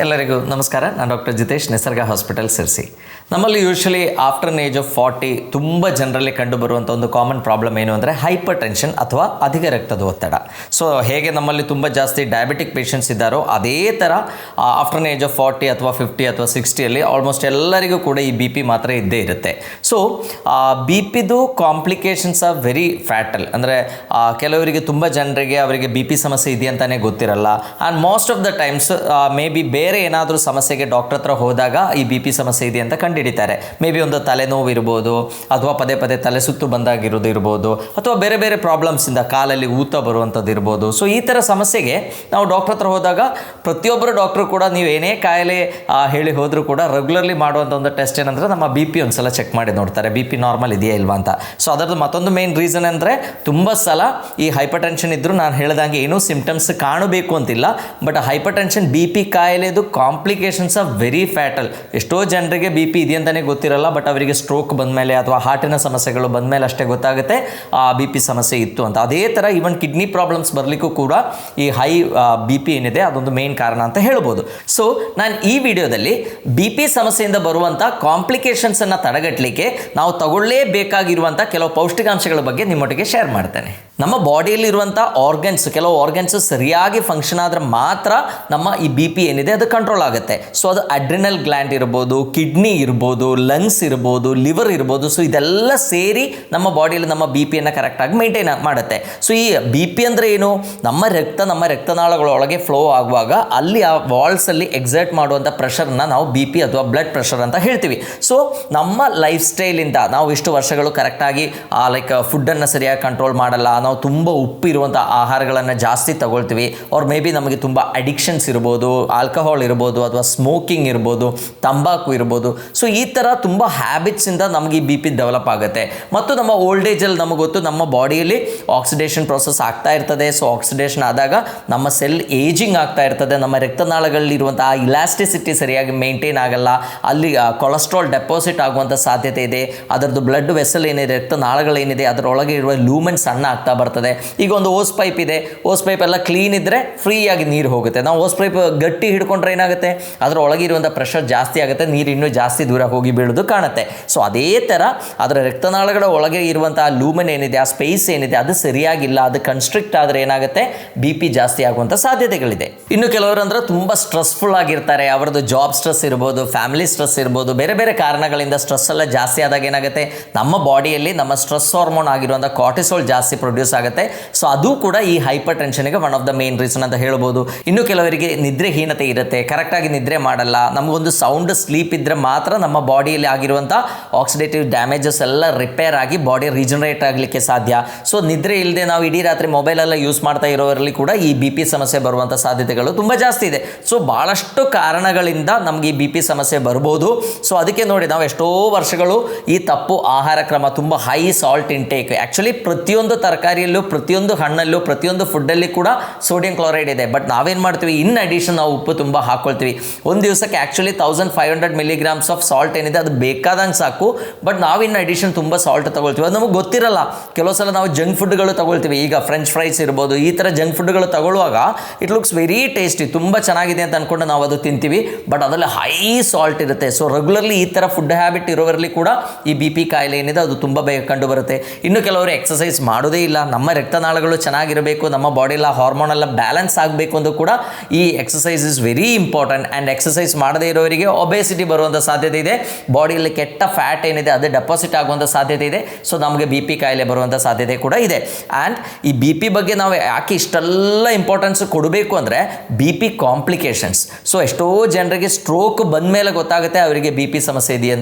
ಎಲ್ಲರಿಗೂ ನಮಸ್ಕಾರ. ನಾನು ಡಾಕ್ಟರ್ ಜಿತೇಶ್, ನಿಸರ್ಗ ಹಾಸ್ಪಿಟಲ್ ಸಿರ್ಸಿ. ನಮ್ಮಲ್ಲಿ usually after an age of 40 ತುಂಬ ಜನರಲ್ಲಿ ಕಂಡುಬರುವಂಥ ಒಂದು ಕಾಮನ್ ಪ್ರಾಬ್ಲಮ್ ಏನು ಅಂದರೆ ಹೈಪರ್ ಟೆನ್ಷನ್ ಅಥವಾ ಅಧಿಕ ರಕ್ತದ ಒತ್ತಡ. ಸೊ ಹೇಗೆ ನಮ್ಮಲ್ಲಿ ತುಂಬ ಜಾಸ್ತಿ ಡಯಾಬಿಟಿಕ್ ಪೇಷಂಟ್ಸ್ ಇದ್ದಾರೋ ಅದೇ ಥರ ಆಫ್ಟರ್ ಅನ್ ಏಜ್ ಆಫ್ 40 ಅಥವಾ 50 ಅಥವಾ 60 ಆಲ್ಮೋಸ್ಟ್ ಎಲ್ಲರಿಗೂ ಕೂಡ ಈ ಬಿ ಪಿ ಮಾತ್ರ ಇದ್ದೇ ಇರುತ್ತೆ. ಸೊ ಬಿ ಪಿದು ಕಾಂಪ್ಲಿಕೇಶನ್ಸ್ ಆರ್ ವೆರಿ ಫ್ಯಾಟಲ್. ಅಂದರೆ ಕೆಲವರಿಗೆ ತುಂಬ ಜನರಿಗೆ ಅವರಿಗೆ ಬಿ ಪಿ ಸಮಸ್ಯೆ ಇದೆಯಂತಾನೆ ಗೊತ್ತಿರಲ್ಲ. And most of the times may be ಬೇರೆ ಏನಾದರೂ ಸಮಸ್ಯೆಗೆ ಡಾಕ್ಟರ್ ಹತ್ರ ಹೋದಾಗ ಈ ಬಿ ಪಿ ಸಮಸ್ಯೆ ಇದೆ ಅಂತ ಕಂಡುಹಿಡಿತಾರೆ. ಮೇ ಬಿ ಒಂದು ತಲೆನೋವು ಇರ್ಬೋದು, ಅಥವಾ ಪದೇ ಪದೇ ತಲೆ ಸುತ್ತು ಬಂದಾಗಿರೋದು ಇರ್ಬೋದು, ಅಥವಾ ಬೇರೆ ಬೇರೆ ಪ್ರಾಬ್ಲಮ್ಸಿಂದ ಕಾಲಲ್ಲಿ ಊತ ಬರುವಂಥದ್ದು ಇರ್ಬೋದು. ಸೊ ಈ ಥರ ಸಮಸ್ಯೆಗೆ ನಾವು ಡಾಕ್ಟರ್ ಹತ್ರ ಹೋದಾಗ ಪ್ರತಿಯೊಬ್ಬರು ಡಾಕ್ಟ್ರು ಕೂಡ ನೀವು ಏನೇ ಕಾಯಿಲೆ ಹೇಳಿ ಹೋದರೂ ಕೂಡ ರೆಗ್ಯುಲರ್ಲಿ ಮಾಡುವಂಥ ಒಂದು ಟೆಸ್ಟ್ ಏನಂದರೆ ನಮ್ಮ ಬಿ ಪಿ ಒಂದು ಸಲ ಚೆಕ್ ಮಾಡಿ ನೋಡ್ತಾರೆ, ಬಿ ಪಿ ನಾರ್ಮಲ್ ಇದೆಯಾ ಇಲ್ವಾ ಅಂತ. ಸೊ ಅದರದ್ದು ಮತ್ತೊಂದು ಮೇನ್ ರೀಸನ್ ಅಂದರೆ ತುಂಬ ಸಲ ಈ ಹೈಪರ್ ಟೆನ್ಷನ್ ಇದ್ದರೂ ನಾನು ಹೇಳಿದಂಗೆ ಏನೂ ಸಿಂಪ್ಟಮ್ಸ್ ಕಾಣಬೇಕು ಅಂತಿಲ್ಲ, but hypertension B P ಕಾಯಿಲೆದು ಕಾಂಪ್ಲಿಕೇಶನ್ಸ್ ಆರ್ ವೆರಿ ಫ್ಯಾಟಲ್. ಎಷ್ಟೋ ಜನರಿಗೆ ಬಿ ಪಿ ಇದೆಯಂತಲೇ ಗೊತ್ತಿರಲ್ಲ, ಬಟ್ ಅವರಿಗೆ ಸ್ಟ್ರೋಕ್ ಬಂದಮೇಲೆ ಅಥವಾ ಹಾರ್ಟಿನ ಸಮಸ್ಯೆಗಳು ಬಂದಮೇಲೆ ಅಷ್ಟೇ ಗೊತ್ತಾಗುತ್ತೆ ಬಿ ಪಿ ಸಮಸ್ಯೆ ಇತ್ತು ಅಂತ. ಅದೇ ಥರ ಈವನ್ ಕಿಡ್ನಿ ಪ್ರಾಬ್ಲಮ್ಸ್ ಬರಲಿಕ್ಕೂ ಕೂಡ ಈ ಹೈ ಬಿ ಪಿ ಏನಿದೆ ಅದೊಂದು ಮೇನ್ ಕಾರಣ ಅಂತ ಹೇಳ್ಬೋದು. ಸೊ ನಾನು ಈ ವಿಡಿಯೋದಲ್ಲಿ ಬಿ ಪಿ ಸಮಸ್ಯೆಯಿಂದ ಬರುವಂಥ ಕಾಂಪ್ಲಿಕೇಶನ್ಸನ್ನು ತಡೆಗಟ್ಟಲಿಕ್ಕೆ ನಾವು ತಗೊಳ್ಳೇಬೇಕಾಗಿರುವಂಥ ಕೆಲವು ಪೌಷ್ಟಿಕಾಂಶಗಳ ಬಗ್ಗೆ ನಿಮ್ಮೊಟ್ಟಿಗೆ ಶೇರ್ ಮಾಡ್ತೇನೆ. ನಮ್ಮ ಬಾಡಿಯಲ್ಲಿರುವಂಥ ಕೆಲವು ಆರ್ಗನ್ಸು ಸರಿಯಾಗಿ ಫಂಕ್ಷನ್ ಆದರೆ ಮಾತ್ರ ನಮ್ಮ ಈ ಬಿ ಪಿ ಏನಿದೆ ಅದು ಕಂಟ್ರೋಲ್ ಆಗುತ್ತೆ. ಸೊ ಅದು ಅಡ್ರಿನಲ್ ಗ್ಲ್ಯಾಂಡ್ ಇರ್ಬೋದು, ಕಿಡ್ನಿ ಇರ್ಬೋದು, ಲಂಗ್ಸ್ ಇರ್ಬೋದು, ಲಿವರ್ ಇರ್ಬೋದು. ಸೊ ಇದೆಲ್ಲ ಸೇರಿ ನಮ್ಮ ಬಾಡಿಯಲ್ಲಿ ನಮ್ಮ ಬಿ ಪಿಯನ್ನು ಕರೆಕ್ಟಾಗಿ ಮೇಂಟೈನ್ ಮಾಡುತ್ತೆ. ಸೊ ಈ ಬಿ ಪಿ ಅಂದರೆ ಏನು? ನಮ್ಮ ರಕ್ತನಾಳಗಳೊಳಗೆ ಫ್ಲೋ ಆಗುವಾಗ ಅಲ್ಲಿ ಆ ವಾಲ್ಸಲ್ಲಿ ಎಕ್ಸರ್ಟ್ ಮಾಡುವಂಥ ಪ್ರೆಷರ್ನ ನಾವು ಬಿ ಪಿ ಅಥವಾ ಬ್ಲಡ್ ಪ್ರೆಷರ್ ಅಂತ ಹೇಳ್ತೀವಿ. ಸೊ ನಮ್ಮ ಲೈಫ್ ಸ್ಟೈಲಿಂದ ನಾವು ಇಷ್ಟು ವರ್ಷಗಳು ಕರೆಕ್ಟಾಗಿ ಲೈಕ್ ಫುಡ್ಡನ್ನು ಸರಿಯಾಗಿ ಕಂಟ್ರೋಲ್ ಮಾಡಲ್ಲ, ನಾವು ತುಂಬ ಉಪ್ಪಿರುವಂಥ ಆಹಾರಗಳನ್ನು ಜಾಸ್ತಿ ತಗೊಳ್ತೀವಿ, ಅವ್ರು ಮೇ ಬಿ ನಮಗೆ ತುಂಬ ಅಡಿಕ್ಷನ್ಸ್ ಇರ್ಬೋದು, ಆಲ್ಕಹಾಲ್ ಇರ್ಬೋದು, ಅಥವಾ ಸ್ಮೋಕಿಂಗ್ ಇರ್ಬೋದು, ತಂಬಾಕು ಇರ್ಬೋದು. ಸೊ ಈ ಥರ ತುಂಬ ಹ್ಯಾಬಿಟ್ಸಿಂದ ನಮಗೆ ಈ ಬಿ ಪಿ ಡೆವಲಪ್ ಆಗುತ್ತೆ. ಮತ್ತು ನಮ್ಮ ಓಲ್ಡ್ ಏಜಲ್ಲಿ ನಮಗೆ ಗೊತ್ತು ನಮ್ಮ ಬಾಡಿಯಲ್ಲಿ ಆಕ್ಸಿಡೇಷನ್ ಪ್ರೋಸೆಸ್ ಆಗ್ತಾ ಇರ್ತದೆ. ಸೊ ಆಕ್ಸಿಡೇಷನ್ ಆದಾಗ ನಮ್ಮ ಸೆಲ್ ಏಜಿಂಗ್ ಆಗ್ತಾ ಇರ್ತದೆ, ನಮ್ಮ ರಕ್ತನಾಳಗಳಲ್ಲಿರುವಂಥ ಆ ಇಲಾಸ್ಟಿಸಿಟಿ ಸರಿಯಾಗಿ ಮೇಂಟೈನ್ ಆಗಲ್ಲ, ಅಲ್ಲಿ ಕೊಲೆಸ್ಟ್ರಾಲ್ ಡೆಪಾಸಿಟ್ ಆಗುವಂಥ ಸಾಧ್ಯತೆ ಇದೆ. ಅದರದ್ದು ಬ್ಲಡ್ ವೆಸಲ್ ಏನಿದೆ, ರಕ್ತನಾಳಗಳೇನಿದೆ ಅದರೊಳಗೆ ಇರುವ ಲೂಮೆನ್ ಸಣ್ಣ ಆಗ್ತಾ ಬರ್ತದೆ. ಈಗ ಒಂದು ಓಸ್ ಪೈಪ್ ಇದೆ, ಓಸ್ ಪೈಪ್ ಎಲ್ಲ ಕ್ಲೀನ್ ಇದ್ದರೆ ಫ್ರೀಯಾಗಿ ನೀರು ಹೋಗುತ್ತೆ. ನಾವು ಓಸ್ ಪೈಪ್ ಗಟ್ಟಿ ಹಿಡ್ಕೊಂಡ್ರೆ ಏನಾಗುತ್ತೆ, ಅದರೊಳಗೆ ಇರುವಂಥ ಪ್ರೆಷರ್ ಜಾಸ್ತಿ ಆಗುತ್ತೆ, ನೀರು ಇನ್ನೂ ಜಾಸ್ತಿ ದೂರ ಹೋಗಿ ಬೀಳೋದು ಕಾಣುತ್ತೆ. ಸೊ ಅದೇ ಥರ ಅದರ ರಕ್ತನಾಳಗಳ ಒಳಗೆ ಇರುವಂಥ ಲೂಮೆನ್ ಏನಿದೆ, ಆ ಸ್ಪೇಸ್ ಏನಿದೆ ಅದು ಸರಿಯಾಗಿಲ್ಲ, ಅದು ಕನ್ಸ್ಟ್ರಿಕ್ಟ್ ಆದರೆ ಏನಾಗುತ್ತೆ, ಬಿ ಪಿ ಜಾಸ್ತಿ ಆಗುವಂಥ ಸಾಧ್ಯತೆಗಳಿದೆ. ಇನ್ನು ಕೆಲವರು ಅಂದರೆ ತುಂಬ ಸ್ಟ್ರೆಸ್ಫುಲ್ ಆಗಿರ್ತಾರೆ, ಅವರದ್ದು ಜಾಬ್ ಸ್ಟ್ರೆಸ್ ಇರ್ಬೋದು, ಫ್ಯಾಮಿಲಿ ಸ್ಟ್ರೆಸ್ ಇರ್ಬೋದು, ಬೇರೆ ಬೇರೆ ಕಾರಣಗಳಿಂದ ಸ್ಟ್ರೆಸ್ ಎಲ್ಲ ಜಾಸ್ತಿ ಆದಾಗ ಏನಾಗುತ್ತೆ, ನಮ್ಮ ಬಾಡಿಯಲ್ಲಿ ನಮ್ಮ ಸ್ಟ್ರೆಸ್ ಹಾರ್ಮೋನ್ ಆಗಿರುವಂಥ ಕಾರ್ಟಿಸೋಲ್ ಜಾಸ್ತಿ ಪ್ರೊಡ್ಯೂಸ್ ಆಗುತ್ತೆ. ಸೊ ಅದು ಕೂಡ ಈ ಹೈಪರ್ ಟೆನ್ಷನ್ಗೆ one of the main reason ಅಂತ ಹೇಳ್ಬೋದು. ಇನ್ನು ಕೆಲವರಿಗೆ ನಿದ್ರೆಹೀನತೆ ಇರುತ್ತೆ, ಕರೆಕ್ಟಾಗಿ ನಿದ್ರೆ ಮಾಡಲ್ಲ. ನಮಗೊಂದು ಸೌಂಡ್ ಸ್ಲೀಪ್ ಇದ್ದರೆ ಮಾತ್ರ ನಮ್ಮ ಬಾಡಿಯಲ್ಲಿ ಆಗಿರುವಂಥ ಆಕ್ಸಿಡೇಟಿವ್ ಡ್ಯಾಮೇಜಸ್ ಎಲ್ಲ ರಿಪೇರ್ ಆಗಿ ಬಾಡಿ ರೀಜನರೇಟ್ ಆಗಲಿಕ್ಕೆ ಸಾಧ್ಯ. ಸೊ ನಿದ್ರೆ ಇಲ್ಲದೆ ನಾವು ಇಡೀ ರಾತ್ರಿ ಮೊಬೈಲೆಲ್ಲ ಯೂಸ್ ಮಾಡ್ತಾ ಇರೋರಲ್ಲಿ ಕೂಡ ಈ ಬಿ ಪಿ ಸಮಸ್ಯೆ ಬರುವಂಥ ಸಾಧ್ಯತೆಗಳು ತುಂಬ ಜಾಸ್ತಿ ಇದೆ. ಸೊ ಭಾಳಷ್ಟು ಕಾರಣಗಳಿಂದ ನಮಗೆ ಈ ಬಿ ಪಿ ಸಮಸ್ಯೆ ಬರ್ಬೋದು. ಸೊ ಅದಕ್ಕೆ ನೋಡಿ ನಾವು ಎಷ್ಟೋ ವರ್ಷಗಳು ಈ ತಪ್ಪು ಆಹಾರ ಕ್ರಮ, ತುಂಬ ಹೈ ಸಾಲ್ಟ್ ಇಂಟೇಕ್, ಆ್ಯಕ್ಚುಲಿ ಪ್ರತಿಯೊಂದು ತರಕಾರಿಯಲ್ಲೂ, ಪ್ರತಿಯೊಂದು ಹಣ್ಣಲ್ಲೂ, ಪ್ರತಿಯೊಂದು ಫುಡ್ಡಲ್ಲಿ ಕೂಡ ಸೋಡಿಯಂ ಕ್ಲೋರೈಡ್ ಇದೆ. ಬಟ್ ನಾವೇನು ಮಾಡ್ತೀವಿ, ಇನ್ ಅಡಿಷನ್ ನಾವು ಉಪ್ಪು ತುಂಬ ಹಾಕ್ಕೊಳ್ತೀವಿ. ಒಂದು ದಿವಸಕ್ಕೆ ಆ್ಯಕ್ಚುಲಿ 1500 ಮಿಲಿಗ್ರಾಮ್ಸ್ ಆಫ್ ಸಾಲ್ಟ್ ಏನಿದೆ ಅದು ಬೇಕಾದಂಗೆ ಸಾಕು, ಬಟ್ ನಾವು ಇನ್ ಅಡಿಷನ್ ತುಂಬ ಸಾಲ್ಟ್ ತಗೊಳ್ತೀವಿ. ಅದು ನಮಗೆ ಗೊತ್ತಿರಲ್ಲ. ಕೆಲವು ಸಲ ನಾವು ಜಂಕ್ ಫುಡ್ಗಳು ತಗೊಳ್ತೀವಿ, ಈಗ ಫ್ರೆಂಚ್ ಫ್ರೈಸ್ ಇರ್ಬೋದು, ಈ ಥರ ಜಂಕ್ ಫುಡ್ಗಳು ತಗೊಳ್ಳುವಾಗ ಇಟ್ ಲುಕ್ಸ್ ವೆರಿ ಟೇಸ್ಟಿ, ತುಂಬ ಚೆನ್ನಾಗಿದೆ ಅಂತ ಅಂದ್ಕೊಂಡು ನಾವು ಅದು ತಿಂತೀವಿ, ಬಟ್ ಅದರಲ್ಲಿ ಹೈ ಸಾಲ್ಟ್ ಇರುತ್ತೆ. ಸೊ ರೆಗ್ಯುಲರ್ಲಿ ಈ ಥರ ಫುಡ್ ಹ್ಯಾಬಿಟ್ ಇರೋವರಲ್ಲಿ ಕೂಡ ಈ ಬಿ ಪಿ ಕಾಯಿಲೆ ಏನಿದೆ ಅದು ತುಂಬ ಬೇಗ ಕಂಡು ಬರುತ್ತೆ. ಇನ್ನು ಕೆಲವರು ಎಕ್ಸಸೈಸ್ ಮಾಡೋದೇ ಇಲ್ಲ, ನಮ್ಮ ರಕ್ತನಾಳಗಳು ಚೆನ್ನಾಗಿರಬೇಕು, ನಮ್ಮ ಬಾಡಿಯೆಲ್ಲ ಹಾರ್ಮೋನ್ ಎಲ್ಲ ಬ್ಯಾಲೆನ್ಸ್ ಆಗಬೇಕು ಅಂದರೂ ಕೂಡ ಈ exercise is very important. And exercise ಮಾಡದೇ ಇರೋರಿಗೆ ಒಬೇಸಿಟಿ ಬರುವಂಥ ಸಾಧ್ಯತೆ ಇದೆ, ಬಾಡಿಯಲ್ಲಿ ಕೆಟ್ಟ ಫ್ಯಾಟ್ ಏನಿದೆ ಅದು ಡೆಪಾಸಿಟ್ ಆಗುವಂಥ ಸಾಧ್ಯತೆ ಇದೆ. ಸೊ ನಮಗೆ ಬಿ ಪಿ ಕಾಯಿಲೆ ಬರುವಂಥ ಸಾಧ್ಯತೆ ಕೂಡ ಇದೆ. ಆ್ಯಂಡ್ ಈ ಬಿ ಪಿ ಬಗ್ಗೆ ನಾವು ಯಾಕೆ ಇಷ್ಟೆಲ್ಲ ಇಂಪಾರ್ಟೆನ್ಸ್ ಕೊಡಬೇಕು ಅಂದರೆ ಬಿ ಪಿ ಕಾಂಪ್ಲಿಕೇಶನ್ಸ್. ಸೊ ಎಷ್ಟೋ ಜನರಿಗೆ ಸ್ಟ್ರೋಕ್ ಬಂದ ಮೇಲೆ ಗೊತ್ತಾಗುತ್ತೆ ಅವರಿಗೆ ಬಿ ಪಿ ಸಮಸ್ಯೆ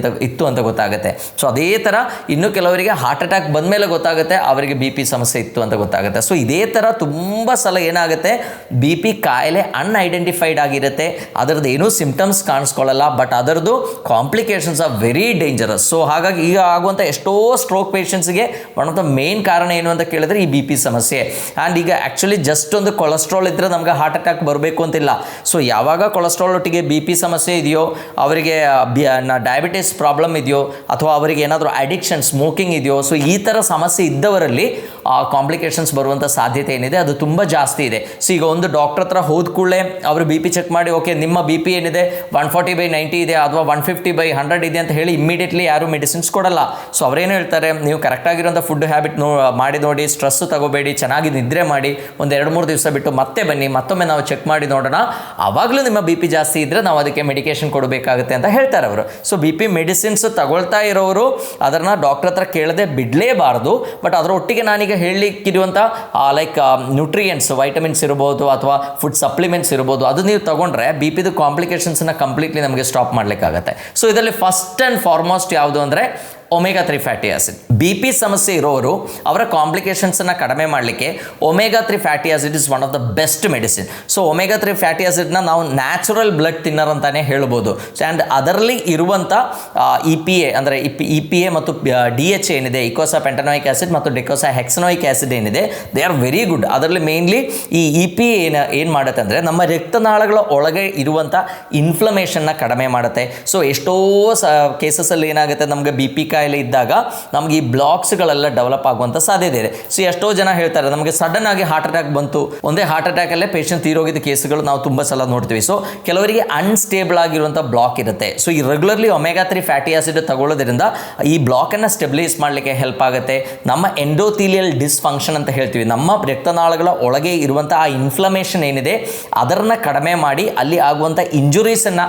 ಇತ್ತು ಅಂತ ಗೊತ್ತಾಗುತ್ತೆ. ಸೊ ಅದೇ ಥರ ಇನ್ನು ಕೆಲವರಿಗೆ ಹಾರ್ಟ್ ಅಟ್ಯಾಕ್ ಬಂದ ಮೇಲೆ ಗೊತ್ತಾಗುತ್ತೆ ಅವರಿಗೆ ಬಿ ಪಿ ಸಮಸ್ಯೆ ಇತ್ತು ಅಂತ ಗೊತ್ತಾಗುತ್ತೆ. ಸೊ ಇದೇ ಥರ ತುಂಬ ಸಲ ಏನಾಗುತ್ತೆ, ಬಿ ಪಿ ಕಾಯಿಲೆ ಅನ್ಐಡೆಂಟಿಫೈಡ್ ಆಗಿರುತ್ತೆ, ಅದರದ್ದು ಏನೂ ಸಿಂಪ್ಟಮ್ಸ್ ಕಾಣಿಸ್ಕೊಳ್ಳಲ್ಲ, ಬಟ್ ಅದರದ್ದು complications are very dangerous. So ಹಾಗಾಗಿ ಈಗ ಆಗುವಂಥ ಎಷ್ಟೋ ಸ್ಟ್ರೋಕ್ ಪೇಷಂಟ್ಸ್ಗೆ ಒನ್ ಆಫ್ ದ ಮೇನ್ ಕಾರಣ ಏನು ಅಂತ ಕೇಳಿದ್ರೆ ಈ ಬಿ ಪಿ ಸಮಸ್ಯೆ. ಆ್ಯಂಡ್ ಈಗ ಆ್ಯಕ್ಚುಲಿ ಜಸ್ಟ್ ಒಂದು ಕೊಲೆಸ್ಟ್ರಾಲ್ ಇದ್ದರೆ ನಮಗೆ ಹಾರ್ಟ್ ಅಟ್ಯಾಕ್ ಬರಬೇಕು ಅಂತಿಲ್ಲ. ಸೊ ಯಾವಾಗ ಕೊಲೆಸ್ಟ್ರಾಲ್ ಒಟ್ಟಿಗೆ ಬಿ ಪಿ ಸಮಸ್ಯೆ ಇದೆಯೋ, ಅವರಿಗೆ ಡಯಾಬಿಟಿಸ್ ಪ್ರಾಬ್ಲಮ್ ಇದೆಯೋ, ಅಥವಾ ಅವರಿಗೆ ಏನಾದರೂ ಅಡಿಕ್ಷನ್ ಸ್ಮೋಕಿಂಗ್ ಇದೆಯೋ, ಸೊ ಈ ಥರ ಸಮಸ್ಯೆ ಇದ್ದವರಲ್ಲಿ ಕಾಂಪ್ಲಿಕೇಶನ್ಸ್ ಬರುವಂಥ ಸಾಧ್ಯತೆ ಏನಿದೆ ಅದು ತುಂಬ ಜಾಸ್ತಿ ಇದೆ. ಸೊ ಈಗ ಒಂದು ಡಾಕ್ಟರ್ ಹತ್ರ ಹೋದ ಕೂಡಲೇ ಅವರು ಬಿ ಪಿ ಚೆಕ್ ಮಾಡಿ ಓಕೆ ನಿಮ್ಮ ಬಿ ಪಿ ಏನಿದೆ 140/90 ಇದೆ ಅಥವಾ 150/100 ಇದೆ ಅಂತ ಹೇಳಿ ಇಮ್ಮಿಡಿಯೇಟ್ಲಿ ಯಾರು ಮೆಡಿಸಿನ್ಸ್ ಕೊಡಲ್ಲ. ಸೊ ಅವರೇನು ಹೇಳ್ತಾರೆ, ನೀವು ಕರೆಕ್ಟಾಗಿರೋಂಥ ಫುಡ್ ಹ್ಯಾಬಿಟ್ ಮಾಡಿ ನೋಡಿ, ಸ್ಟ್ರೆಸ್ಸು ತಗೋಬೇಡಿ, ಚೆನ್ನಾಗಿ ನಿದ್ರೆ ಮಾಡಿ, ಒಂದು 2-3 ದಿವಸ ಬಿಟ್ಟು ಮತ್ತೆ ಬನ್ನಿ, ಮತ್ತೊಮ್ಮೆ ನಾವು ಚೆಕ್ ಮಾಡಿ ನೋಡೋಣ, ಆವಾಗಲೂ ನಿಮ್ಮ ಬಿ ಪಿ ಜಾಸ್ತಿ ಇದ್ದರೆ ನಾವು ಅದಕ್ಕೆ ಮೆಡಿಕೇಶನ್ ಕೊಡಬೇಕಾಗುತ್ತೆ ಅಂತ ಹೇಳ್ತಾರೆ ಅವರು. ಸೊ ಬಿ ಪಿ ಮೆಡಿಸಿನ್ಸ್ ತಗೊಳ್ತಾ ಇರೋರು ಅದನ್ನು ಡಾಕ್ಟರ್ ಹತ್ರ ಕೇಳದೆ ಬಿಡಲೇಬಾರ್ದು. ಬಟ್ ಅದರ ಒಟ್ಟಿಗೆ ನಾನೀಗ ಹೇಳಲಿಕ್ಕಿರುವಂಥ ಲೈಕ್ ನ್ಯೂಟ್ರಿಯೆಂಟ್ಸ್, ವೈಟಮಿನ್ಸ್ ಇರ್ಬೋದು ಅಥವಾ ಫುಡ್ ಸಪ್ಲಿಮೆಂಟ್ಸ್ ಇರ್ಬೋದು, ಅದು ನೀವು ತಗೊಂಡ್ರೆ ಬಿ ಪಿದು ಕಾಂಪ್ಲಿಕೇಶನ್ಸನ್ನು ಕಂಪ್ಲೀಟ್ಲಿ ನಮಗೆ ಸ್ಟಾಪ್ ಮಾಡಲಿಕ್ಕಾಗತ್ತೆ. ಸೊ ಇದರಲ್ಲಿ ಫಸ್ಟ್ ಆ್ಯಂಡ್ ಫಾರ್ಮೋಸ್ಟ್ ಯಾವುದು ಅಂದರೆ omega 3 fatty acid. B P ಸಮಸ್ಯೆ ಇರೋರು ಅವರ ಕಾಂಪ್ಲಿಕೇಶನ್ಸನ್ನು ಕಡಿಮೆ ಮಾಡಲಿಕ್ಕೆ omega 3 fatty acid is one of the best medicine. So omega 3 fatty ಆಸಿಡ್ನ ನಾವು ನ್ಯಾಚುರಲ್ ಬ್ಲಡ್ ತಿನ್ನರ್ ಅಂತಾನೆ ಹೇಳ್ಬೋದು. ಆ್ಯಂಡ್ ಅದರಲ್ಲಿ ಇರುವಂಥ EPA ಅಂದರೆ EPA ಮತ್ತು DHA ಏನಿದೆ, ಇಕೋಸಾ ಪೆಂಟನೋಯಿಕ್ ಆಸಿಡ್ ಮತ್ತು ಡಿಕೋಸಾ ಹೆಕ್ಸನೋಯಿಕ್ ಆಸಿಡ್ ಏನಿದೆ, ದೇ ಆರ್ ವೆರಿ ಗುಡ್. ಅದರಲ್ಲಿ ಮೇನ್ಲಿ ಈ EPA ಏನು ಮಾಡುತ್ತೆ ಅಂದರೆ ನಮ್ಮ ರಕ್ತನಾಳಗಳ ಒಳಗೆ ಇರುವಂಥ ಇನ್ಫ್ಲಮೇಷನ್ನ ಕಡಿಮೆ ಮಾಡುತ್ತೆ. ಸೊ ಎಷ್ಟೋ ಕೇಸಸಲ್ಲಿ ಏನಾಗುತ್ತೆ, ನಮಗೆ ಬಿ ಪಿ ಕಾಯಿಲೆ ಇದ್ದಾಗ ನಮಗೆ ಈ ಬ್ಲಾಕ್ಸ್ಗಳೆಲ್ಲ ಡೆವಲಪ್ ಆಗುವಂಥ ಸಾಧ್ಯತೆ ಇದೆ. ಸೊ ಎಷ್ಟೋ ಜನ ಹೇಳ್ತಾರೆ ನಮಗೆ ಸಡನ್ ಆಗಿ ಹಾರ್ಟ್ ಅಟ್ಯಾಕ್ ಬಂತು, ಒಂದೇ ಹಾರ್ಟ್ ಅಟ್ಯಾಕಲ್ಲೇ ಪೇಷಂಟ್ ತೀರೋಗಿದ್ದ ಕೇಸ್ಗಳು ನಾವು ತುಂಬ ಸಲ ನೋಡ್ತೀವಿ. ಸೊ ಕೆಲವರಿಗೆ ಅನ್ಸ್ಟೇಬಲ್ ಆಗಿರುವಂಥ ಬ್ಲಾಕ್ ಇರುತ್ತೆ. ಸೊ ಈ ರೆಗ್ಯುಲರ್ಲಿ ಒಮೆಗಾ 3 ಫ್ಯಾಟಿ ಆಸಿಡ್ ತಗೊಳ್ಳೋದ್ರಿಂದ ಈ ಬ್ಲಾಕನ್ನು ಸ್ಟೆಬಿಲೈಸ್ ಮಾಡಲಿಕ್ಕೆ ಹೆಲ್ಪ್ ಆಗುತ್ತೆ. ನಮ್ಮ ಎಂಡೋಥೀಲಿಯಲ್ ಡಿಸ್ಫಂಕ್ಷನ್ ಅಂತ ಹೇಳ್ತೀವಿ, ನಮ್ಮ ರಕ್ತನಾಳಗಳ ಒಳಗೆ ಇರುವಂಥ ಆ ಇನ್ಫ್ಲಮೇಷನ್ ಏನಿದೆ ಅದನ್ನು ಕಡಿಮೆ ಮಾಡಿ ಅಲ್ಲಿ ಆಗುವಂಥ ಇಂಜುರೀಸನ್ನು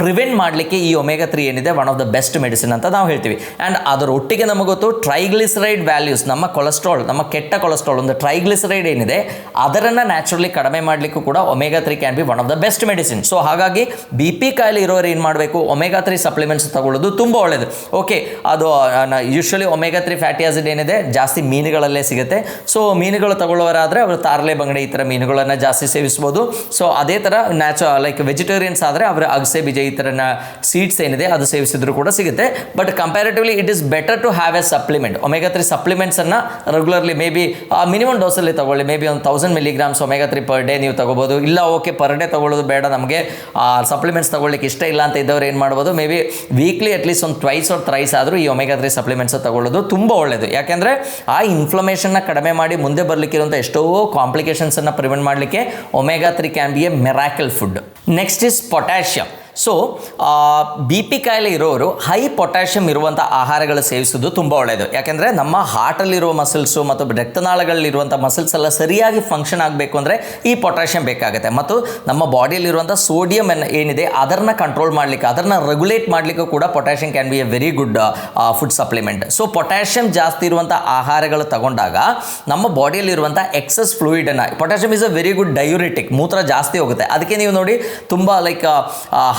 ಪ್ರಿವೆಂಟ್ ಮಾಡಲಿಕ್ಕೆ ಈ ಒಮೆಗಾ 3 ಏನಿದೆ one of the best medicine ಅಂತ ನಾವು ಹೇಳ್ತೀವಿ. ಆ್ಯಂಡ್ ಅದರೊಟ್ಟಿಗೆ ನಮಗೆ ಗೊತ್ತು ಟ್ರೈಗ್ಲಿಸರೈಡ್ ವ್ಯಾಲ್ಯೂಸ್, ನಮ್ಮ ಕೊಲೆಸ್ಟ್ರಾಲ್, ನಮ್ಮ ಕೆಟ್ಟ ಕೊಲೆಸ್ಟ್ರಾಲ್, ಒಂದು ಟ್ರೈಗ್ಲಿಸರೈಡ್ ಏನಿದೆ ಅದನ್ನು ನ್ಯಾಚುರಲಿ ಕಡಿಮೆ ಮಾಡಲಿಕ್ಕೂ ಕೂಡ omega 3 can be one of the best medicine. So ಹಾಗಾಗಿ ಬಿ ಪಿ ಕಾಯಿಲೆ ಇರೋರು ಏನು ಮಾಡಬೇಕು, ಒಮೆಗಾ 3 ಸಪ್ಲಿಮೆಂಟ್ಸ್ ತಗೊಳ್ಳೋದು ತುಂಬ ಒಳ್ಳೆಯದು. ಓಕೆ, ಅದು ಯೂಶ್ವಲಿ ಒಮೆಗಾ 3 ಫ್ಯಾಟಿ ಆಸಿಡ್ ಏನಿದೆ ಜಾಸ್ತಿ ಮೀನುಗಳಲ್ಲೇ ಸಿಗುತ್ತೆ. ಸೊ ಮೀನುಗಳು ತಗೊಳ್ಳೋರಾದರೆ ಅವರು ತಾರಲೆ ಬಂಗಡೆ ಈ ಥರ ಮೀನುಗಳನ್ನು ಜಾಸ್ತಿ ಸೇವಿಸ್ಬೋದು. ಸೊ ಅದೇ ಥರ ಲೈಕ್ ವೆಜಿಟೇರಿಯನ್ಸ್ ಆದರೆ ಅವರ ಅಗಸೆ ಬೀಜ ಈ ಥರ ಸೀಡ್ಸ್ ಏನಿದೆ ಅದು ಸೇವಿಸಿದ್ರು ಕೂಡ ಸಿಗುತ್ತೆ. But comparatively it is better to have a supplement. Omega 3 ಸಪ್ಲಿಮೆಂಟ್ಸನ್ನು ರೆಗ್ಯುಲರ್ಲಿ ಮೇ ಬಿ ಮಿನಿಮಮ್ ಡೋಸಲ್ಲಿ ತಗೊಳ್ಳಿ, ಮೇ ಬಿ ಒಂದು 1000 mg ಒಮೆಗಾ 3 ಪರ್ ಡೇ ನೀವು ತಗೋಬೋದು. ಇಲ್ಲ ಓಕೆ ಪರ್ ಡೇ ತಗೊಳ್ಳೋದು ಬೇಡ, ನಮಗೆ ಸಪ್ಲಿಮೆಂಟ್ಸ್ ತಗೊಳ್ಳಿಕ್ಕೆ ಇಷ್ಟ ಇಲ್ಲ ಅಂತ ಇದ್ದವ್ರು ಏನು ಮಾಡ್ಬೋದು, ಮೇ ಬಿ ವೀಕ್ಲಿ ಅಟ್ಲೀಸ್ಟ್ ಒಂದು ಟ್ವೈಸ್ ಆರ್ ಥ್ರೈಸ್ ಆದರೂ ಈ ಒಮೆಗಾ 3 ಸಪ್ಲಿಮೆಂಟ್ಸ್ ತಗೊಳ್ಳೋದು ತುಂಬ ಒಳ್ಳೆಯದು. ಯಾಕೆಂದರೆ ಆ ಇನ್ಫ್ಲಮೇಷನ್ನ ಕಡಿಮೆ ಮಾಡಿ ಮುಂದೆ ಬರಲಿಕ್ಕಿರುವಂಥ ಎಷ್ಟೋ ಕಾಂಪ್ಲಿಕೇಶನ್ಸನ್ನು ಪ್ರಿವೆಂಟ್ ಮಾಡಲಿಕ್ಕೆ omega 3 can be A miracle food. Next is potassium. So B P ಕಾಯಿಲೆ ಇರೋರು ಹೈ ಪೊಟ್ಯಾಷಿಯಮ್ ಇರುವಂಥ ಆಹಾರಗಳು ಸೇವಿಸೋದು ತುಂಬ ಒಳ್ಳೆಯದು. ಯಾಕೆಂದರೆ ನಮ್ಮ ಹಾರ್ಟಲ್ಲಿರುವ ಮಸಲ್ಸು ಮತ್ತು ರಕ್ತನಾಳಗಳಲ್ಲಿರುವಂಥ ಮಸಲ್ಸ್ ಎಲ್ಲ ಸರಿಯಾಗಿ ಫಂಕ್ಷನ್ ಆಗಬೇಕು ಅಂದರೆ ಈ ಪೊಟ್ಯಾಷಿಯಮ್ ಬೇಕಾಗುತ್ತೆ. ಮತ್ತು ನಮ್ಮ ಬಾಡಿಯಲ್ಲಿರುವಂಥ ಸೋಡಿಯಂ ಏನಿದೆ ಅದನ್ನು ಕಂಟ್ರೋಲ್ ಮಾಡಲಿಕ್ಕೆ, ಅದನ್ನು ರೆಗ್ಯುಲೇಟ್ ಮಾಡಲಿಕ್ಕೂ ಕೂಡ potassium can be a very good food supplement. So potassium ಜಾಸ್ತಿ ಇರುವಂಥ ಆಹಾರಗಳು ತಗೊಂಡಾಗ ನಮ್ಮ ಬಾಡಿಯಲ್ಲಿರುವಂಥ ಎಕ್ಸಸ್ ಫ್ಲೂಯಿಡನ್ನು, potassium is a very good diuretic, ಮೂತ್ರ ಜಾಸ್ತಿ ಹೋಗುತ್ತೆ. ಅದಕ್ಕೆ ನೀವು ನೋಡಿ ತುಂಬ ಲೈಕ್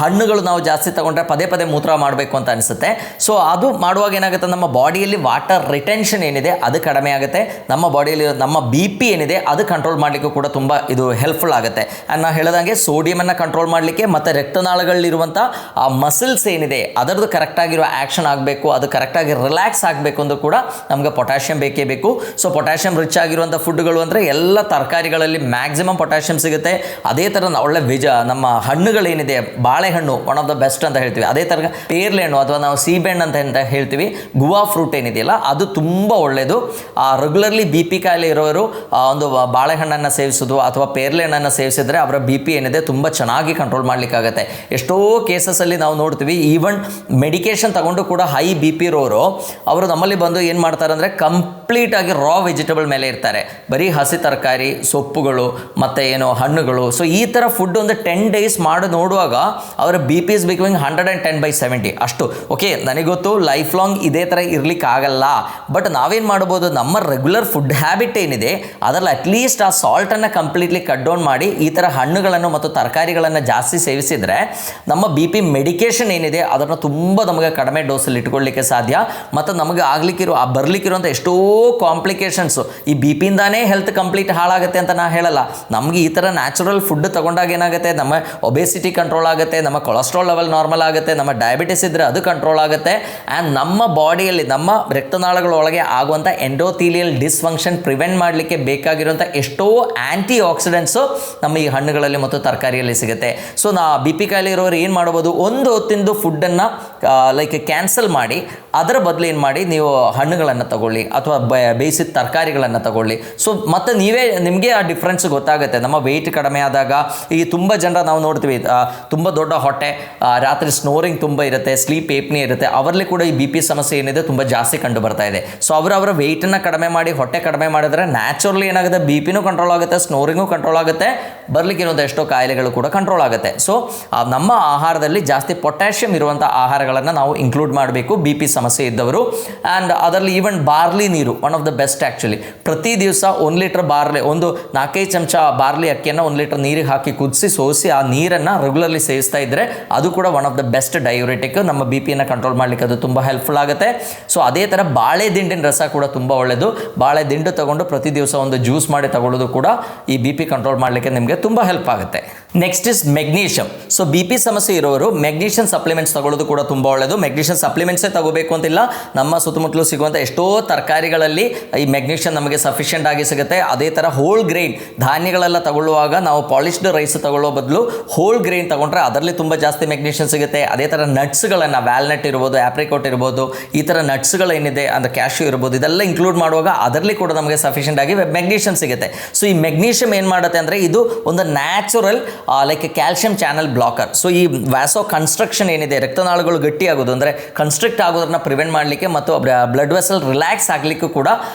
ಹಣ್ಣುಗಳು ನಾವು ಜಾಸ್ತಿ ತಗೊಂಡ್ರೆ ಪದೇ ಪದೇ ಮೂತ್ರ ಮಾಡಬೇಕು ಅಂತ ಅನಿಸುತ್ತೆ. ಸೊ ಅದು ಮಾಡುವಾಗ ಏನಾಗುತ್ತೆ, ನಮ್ಮ ಬಾಡಿಯಲ್ಲಿ ವಾಟರ್ ರಿಟೆನ್ಷನ್ ಏನಿದೆ ಅದು ಕಡಿಮೆ ಆಗುತ್ತೆ. ನಮ್ಮ ಬಾಡಿಯಲ್ಲಿ ನಮ್ಮ ಬಿ ಪಿ ಏನಿದೆ ಅದು ಕಂಟ್ರೋಲ್ ಮಾಡಲಿಕ್ಕೂ ಕೂಡ ತುಂಬ ಇದು ಹೆಲ್ಪ್ಫುಲ್ ಆಗುತ್ತೆ. ನಾನು ಹೇಳಿದಂಗೆ ಸೋಡಿಯಮನ್ನು ಕಂಟ್ರೋಲ್ ಮಾಡಲಿಕ್ಕೆ ಮತ್ತು ರಕ್ತನಾಳಗಳಲ್ಲಿರುವಂಥ ಆ ಮಸಲ್ಸ್ ಏನಿದೆ ಅದರದ್ದು ಕರೆಕ್ಟಾಗಿರೋ ಆ್ಯಕ್ಷನ್ ಆಗಬೇಕು, ಅದು ಕರೆಕ್ಟಾಗಿ ರಿಲ್ಯಾಕ್ಸ್ ಆಗಬೇಕು ಅಂದರೂ ಕೂಡ ನಮಗೆ ಪೊಟ್ಯಾಷಿಯಮ್ ಬೇಕೇ ಬೇಕು. ಸೊ ಪೊಟ್ಯಾಷಿಯಮ್ ರಿಚ್ ಆಗಿರುವಂಥ ಫುಡ್ಗಳು ಅಂದರೆ ಎಲ್ಲ ತರಕಾರಿಗಳಲ್ಲಿ ಮ್ಯಾಕ್ಸಿಮಮ್ ಪೊಟ್ಯಾಷಿಯಮ್ ಸಿಗುತ್ತೆ. ಅದೇ ಥರ ಒಳ್ಳೆ ನಮ್ಮ ಹಣ್ಣುಗಳೇನಿದೆ, ಬಾಳೆಹಣ್ಣು ಒನ್ ಆಫ್ ದ ಬೆಸ್ಟ್ ಅಂತ ಹೇಳ್ತೀವಿ. ಅದೇ ಥರ ಪೇರ್ಲೆ ಹಣ್ಣು ಅಥವಾ ನಾವು ಸೀಬೆಹಣ್ಣು ಅಂತ ಹೇಳ್ತೀವಿ, ಗುವಾ ಫ್ರೂಟ್ ಏನಿದೆಯಲ್ಲ ಅದು ತುಂಬ ಒಳ್ಳೆಯದು. ರೆಗ್ಯುಲರ್ಲಿ ಬಿ ಪಿ ಕಾಯಿಲೆ ಇರೋರು ಒಂದು ಬಾಳೆಹಣ್ಣನ್ನು ಸೇವಿಸೋದು ಅಥವಾ ಪೇರ್ಲೆ ಹಣ್ಣನ್ನು ಸೇವಿಸಿದ್ರೆ ಅವರ ಬಿ ಪಿ ಏನಿದೆ ತುಂಬ ಚೆನ್ನಾಗಿ ಕಂಟ್ರೋಲ್ ಮಾಡಲಿಕ್ಕಾಗತ್ತೆ. ಎಷ್ಟೋ ಕೇಸಸಲ್ಲಿ ನಾವು ನೋಡ್ತೀವಿ, ಈವನ್ ಮೆಡಿಕೇಶನ್ ತಗೊಂಡು ಕೂಡ ಹೈ ಬಿ ಪಿ ಇರೋರು ಅವರು ನಮ್ಮಲ್ಲಿ ಬಂದು ಏನು ಮಾಡ್ತಾರೆ ಅಂದರೆ ಕಂಪ್ಲೀಟಾಗಿ ರಾ ವೆಜಿಟೇಬಲ್ ಮೇಲೆ ಇರ್ತಾರೆ, ಬರೀ ಹಸಿ ತರಕಾರಿ, ಸೊಪ್ಪುಗಳು ಮತ್ತು ಏನು ಹಣ್ಣುಗಳು. ಸೊ ಈ ಥರ ಫುಡ್ ಒಂದು 10 days ಮಾಡಿ ನೋಡುವಾಗ ಅವರ ಬಿ ಪಿ ಇಸ್ ಬಿಕಮಿಂಗ್ 110/70 ಅಷ್ಟು. ಓಕೆ, ನನಗೆ ಗೊತ್ತು ಲೈಫ್ ಲಾಂಗ್ ಇದೇ ಥರ ಇರಲಿಕ್ಕಾಗಲ್ಲ. ಬಟ್ ನಾವೇನು ಮಾಡ್ಬೋದು, ನಮ್ಮ ರೆಗ್ಯುಲರ್ ಫುಡ್ ಹ್ಯಾಬಿಟ್ ಏನಿದೆ ಅದರಲ್ಲಿ ಅಟ್ಲೀಸ್ಟ್ ಆ ಸಾಲ್ಟನ್ನು ಕಂಪ್ಲೀಟ್ಲಿ ಕಟ್ ಡೌನ್ ಮಾಡಿ ಈ ಥರ ಹಣ್ಣುಗಳನ್ನು ಮತ್ತು ತರಕಾರಿಗಳನ್ನು ಜಾಸ್ತಿ ಸೇವಿಸಿದರೆ ನಮ್ಮ ಬಿ ಪಿ ಮೆಡಿಕೇಷನ್ ಏನಿದೆ ಅದನ್ನು ತುಂಬ ನಮಗೆ ಕಡಿಮೆ ಡೋಸಲ್ಲಿ ಇಟ್ಕೊಳ್ಳಿಕ್ಕೆ ಸಾಧ್ಯ. ಮತ್ತು ನಮಗೆ ಬರಲಿಕ್ಕಿರುವಂಥ ಎಷ್ಟೋ ಕಾಂಪ್ಲಿಕೇಶನ್ಸು ಈ ಬಿ ಪಿಯಿಂದಾನೇ ಹೆಲ್ತ್ ಕಂಪ್ಲೀಟ್ ಹಾಳಾಗುತ್ತೆ ಅಂತ ನಾನು ಹೇಳಲ್ಲ. ನಮಗೆ ಈ ಥರ ನ್ಯಾಚುರಲ್ ಫುಡ್ ತಗೊಂಡಾಗ ಏನಾಗುತ್ತೆ, ನಮ್ಮ ಒಬೆಸಿಟಿ ಕಂಟ್ರೋಲ್ ಆಗುತ್ತೆ, ನಮ್ಮ ಕೊಲೆಸ್ಟ್ರಾಲ್ ಲೆವೆಲ್ ನಾರ್ಮಲ್ ಆಗುತ್ತೆ, ನಮ್ಮ ಡಯಾಬಿಟಿಸ್ ಇದ್ದರೆ ಅದು ಕಂಟ್ರೋಲ್ ಆಗುತ್ತೆ. ಆ್ಯಂಡ್ ನಮ್ಮ ಬಾಡಿಯಲ್ಲಿ ನಮ್ಮ ರಕ್ತನಾಳಗಳೊಳಗೆ ಆಗುವಂಥ ಎಂಡೋಥೀಲಿಯಲ್ ಡಿಸ್ಫಂಕ್ಷನ್ ಪ್ರಿವೆಂಟ್ ಮಾಡಲಿಕ್ಕೆ ಬೇಕಾಗಿರುವಂಥ ಎಷ್ಟೋ ಆ್ಯಂಟಿ ಆಕ್ಸಿಡೆಂಟ್ಸು ನಮ್ಮ ಈ ಹಣ್ಣುಗಳಲ್ಲಿ ಮತ್ತು ತರಕಾರಿಯಲ್ಲಿ ಸಿಗುತ್ತೆ. ಸೊ ಬಿ ಪಿ ಕಾಯಿಲೆ ಇರೋರು ಏನು ಮಾಡ್ಬೋದು, ಒಂದು ಹೊತ್ತಿಂದು ಫುಡ್ಡನ್ನು ಲೈಕ್ ಕ್ಯಾನ್ಸಲ್ ಮಾಡಿ ಅದರ ಬದಲು ಏನು ಮಾಡಿ ನೀವು ಹಣ್ಣುಗಳನ್ನು ತಗೊಳ್ಳಿ ಅಥವಾ ಬೇಯಿಸಿದ ತರಕಾರಿಗಳನ್ನು ತಗೊಳ್ಳಿ. ಸೊ ಮತ್ತು ನಿಮಗೆ ಆ ಡಿಫ್ರೆನ್ಸ್ ಗೊತ್ತಾಗುತ್ತೆ. ನಮ್ಮ ವೆಯ್ಟ್ ಕಡಿಮೆ ಆದಾಗ ಈ ತುಂಬ ಜನರ ನಾವು ನೋಡ್ತೀವಿ, ತುಂಬ ದೊಡ್ಡ ಹೊಟ್ಟೆ, ರಾತ್ರಿ ಸ್ನೋರಿಂಗ್ ತುಂಬ ಇರುತ್ತೆ, ಸ್ಲೀಪ್ ಏಪ್ನಿ ಇರುತ್ತೆ, ಅವರಲ್ಲಿ ಕೂಡ ಈ ಬಿ ಪಿ ಸಮಸ್ಯೆ ಏನಿದೆ ತುಂಬ ಜಾಸ್ತಿ ಕಂಡು ಬರ್ತಾ ಇದೆ. ಸೊ ಅವರ ವೆಯ್ಟನ್ನು ಕಡಿಮೆ ಮಾಡಿ ಹೊಟ್ಟೆ ಕಡಿಮೆ ಮಾಡಿದ್ರೆ ನ್ಯಾಚುರಲಿ ಏನಾಗುತ್ತೆ, ಬಿ ಪಿನೂ ಕಂಟ್ರೋಲ್ ಆಗುತ್ತೆ, ಸ್ನೋರಿಂಗು ಕಂಟ್ರೋಲ್ ಆಗುತ್ತೆ, ಬರ್ಲಿಕ್ಕಿರೋದು ಎಷ್ಟೋ ಕಾಯಿಲೆಗಳು ಕೂಡ ಕಂಟ್ರೋಲ್ ಆಗುತ್ತೆ. ಸೊ ನಮ್ಮ ಆಹಾರದಲ್ಲಿ ಜಾಸ್ತಿ ಪೊಟ್ಯಾಷಿಯಂ ಇರುವಂಥ ಆಹಾರಗಳನ್ನು ನಾವು ಇನ್ಕ್ಲೂಡ್ ಮಾಡಬೇಕು ಬಿ ಪಿ ಸಮಸ್ಯೆ ಇದ್ದವರು. ಆ್ಯಂಡ್ ಅದರಲ್ಲಿ ಈವನ್ ಬಾರ್ಲಿ ನೀರು one of the best actually. ಪ್ರತಿ ದಿವಸ 1 ಲೀಟರ್ ಬಾರ್ಲಿ, 4-5 ಚಮಚ ಬಾರ್ಲಿ ಅಕ್ಕಿಯನ್ನು 1 ಲೀಟರ್ ನೀರಿಗೆ ಹಾಕಿ ಕುದಿಸಿ ಸೋಸಿ ಆ ನೀರನ್ನು ರೆಗ್ಯುಲರ್ಲಿ ಸೇವಿಸ್ತಾ ಇದ್ದರೆ ಅದು ಕೂಡ ಒನ್ ಆಫ್ ದ ಬೆಸ್ಟ್ ಡಯೂರೆಟಿಕ್. ನಮ್ಮ ಬಿ ಪಿಯನ್ನು ಕಂಟ್ರೋಲ್ ಮಾಡಲಿಕ್ಕೆ ಅದು ತುಂಬ ಹೆಲ್ಪ್ಫುಲ್ ಆಗುತ್ತೆ. ಸೊ ಅದೇ ಥರ ಬಾಳೆ ದಿಂಡಿನ ರಸ ಕೂಡ ತುಂಬ ಒಳ್ಳೆಯದು. ಬಾಳೆ ದಿಂಡು ತಗೊಂಡು ಪ್ರತಿ ದಿವಸ ಒಂದು ಜ್ಯೂಸ್ ಮಾಡಿ ತಗೊಳ್ಳೋದು ಕೂಡ ಈ ಬಿ ಪಿ ಕಂಟ್ರೋಲ್ ಮಾಡಲಿಕ್ಕೆ ನಿಮಗೆ ತುಂಬ ಹೆಲ್ಪ್ ಆಗುತ್ತೆ. Next is magnesium. So B P ಸಮಸ್ಯೆ ಇರೋರು ಮೆಗ್ನೀಷಿಯಂ ಸಪ್ಲಿಮೆಂಟ್ಸ್ ತಗೊಳ್ಳೋದು ಕೂಡ ತುಂಬ ಒಳ್ಳೆಯದು. ಮೆಗ್ನೀಷಿಯಂ ಸಪ್ಲಿಮೆಂಟ್ಸೇ ತಗೋಬೇಕು ಅಂತಿಲ್ಲ, ನಮ್ಮ ಸುತ್ತಮುತ್ತಲು ಸಿಗುವಂಥ ಎಷ್ಟೋ ತರಕಾರಿಗಳಲ್ಲಿ ಈ ಮೆಗ್ನೀಷಿಯಂ ನಮಗೆ ಸಫಿಷಿಯೆಂಟ್ ಆಗಿ ಸಿಗುತ್ತೆ. ಅದೇ ಥರ ಹೋಲ್ ಗ್ರೈನ್ ಧಾನ್ಯಗಳೆಲ್ಲ ತಗೊಳ್ಳುವಾಗ ನಾವು ಪಾಲಿಶ್ಡ್ ರೈಸ್ ತಗೊಳ್ಳೋ ಬದಲು ಹೋಲ್ ಗ್ರೈನ್ ತಗೊಂಡ್ರೆ ಅದರಲ್ಲಿ ತುಂಬ ಜಾಸ್ತಿ ಮೆಗ್ನೀಷಿಯಂ ಸಿಗುತ್ತೆ. ಅದೇ ಥರ ನಟ್ಸ್ಗಳನ್ನು, ವ್ಯಾಲ್ನಟ್ ಇರ್ಬೋದು, ಆಪ್ರಿಕೋಟ್ ಇರ್ಬೋದು, ಈ ಥರ ನಟ್ಸ್ಗಳೇನಿದೆ ಅಂದರೆ ಕ್ಯಾಶ್ಯೂ ಇರ್ಬೋದು, ಇದೆಲ್ಲ ಇನ್ಕ್ಲೂಡ್ ಮಾಡುವಾಗ ಅದರಲ್ಲಿ ಕೂಡ ನಮಗೆ ಸಫಿಷಿಯೆಂಟ್ ಆಗಿ ಮೆಗ್ನೀಷಿಯಂ ಸಿಗುತ್ತೆ. ಸೊ ಈ ಮೆಗ್ನೀಷಿಯಂ ಏನು ಮಾಡುತ್ತೆ ಅಂದರೆ ಇದು ಒಂದು natural like calcium channel blocker. So ಈ ವ್ಯಾಸೋ ಕನ್ಸ್ಟ್ರಕ್ಷನ್ ಏನಿದೆ, ರಕ್ತನಾಳಗಳು ಗಟ್ಟಿಯಾಗೋದು ಅಂದರೆ ಕನ್ಸ್ಟ್ರಿಕ್ಟ್ ಆಗೋದನ್ನ ಪ್ರಿವೆಂಟ್ ಮಾಡಲಿಕ್ಕೆ ಮತ್ತು ಬ್ಲಡ್ ವೆಸಲ್ ರಿಲ್ಯಾಕ್ಸ್ ಆಗಲಿಕ್ಕೂ ಕೂಡ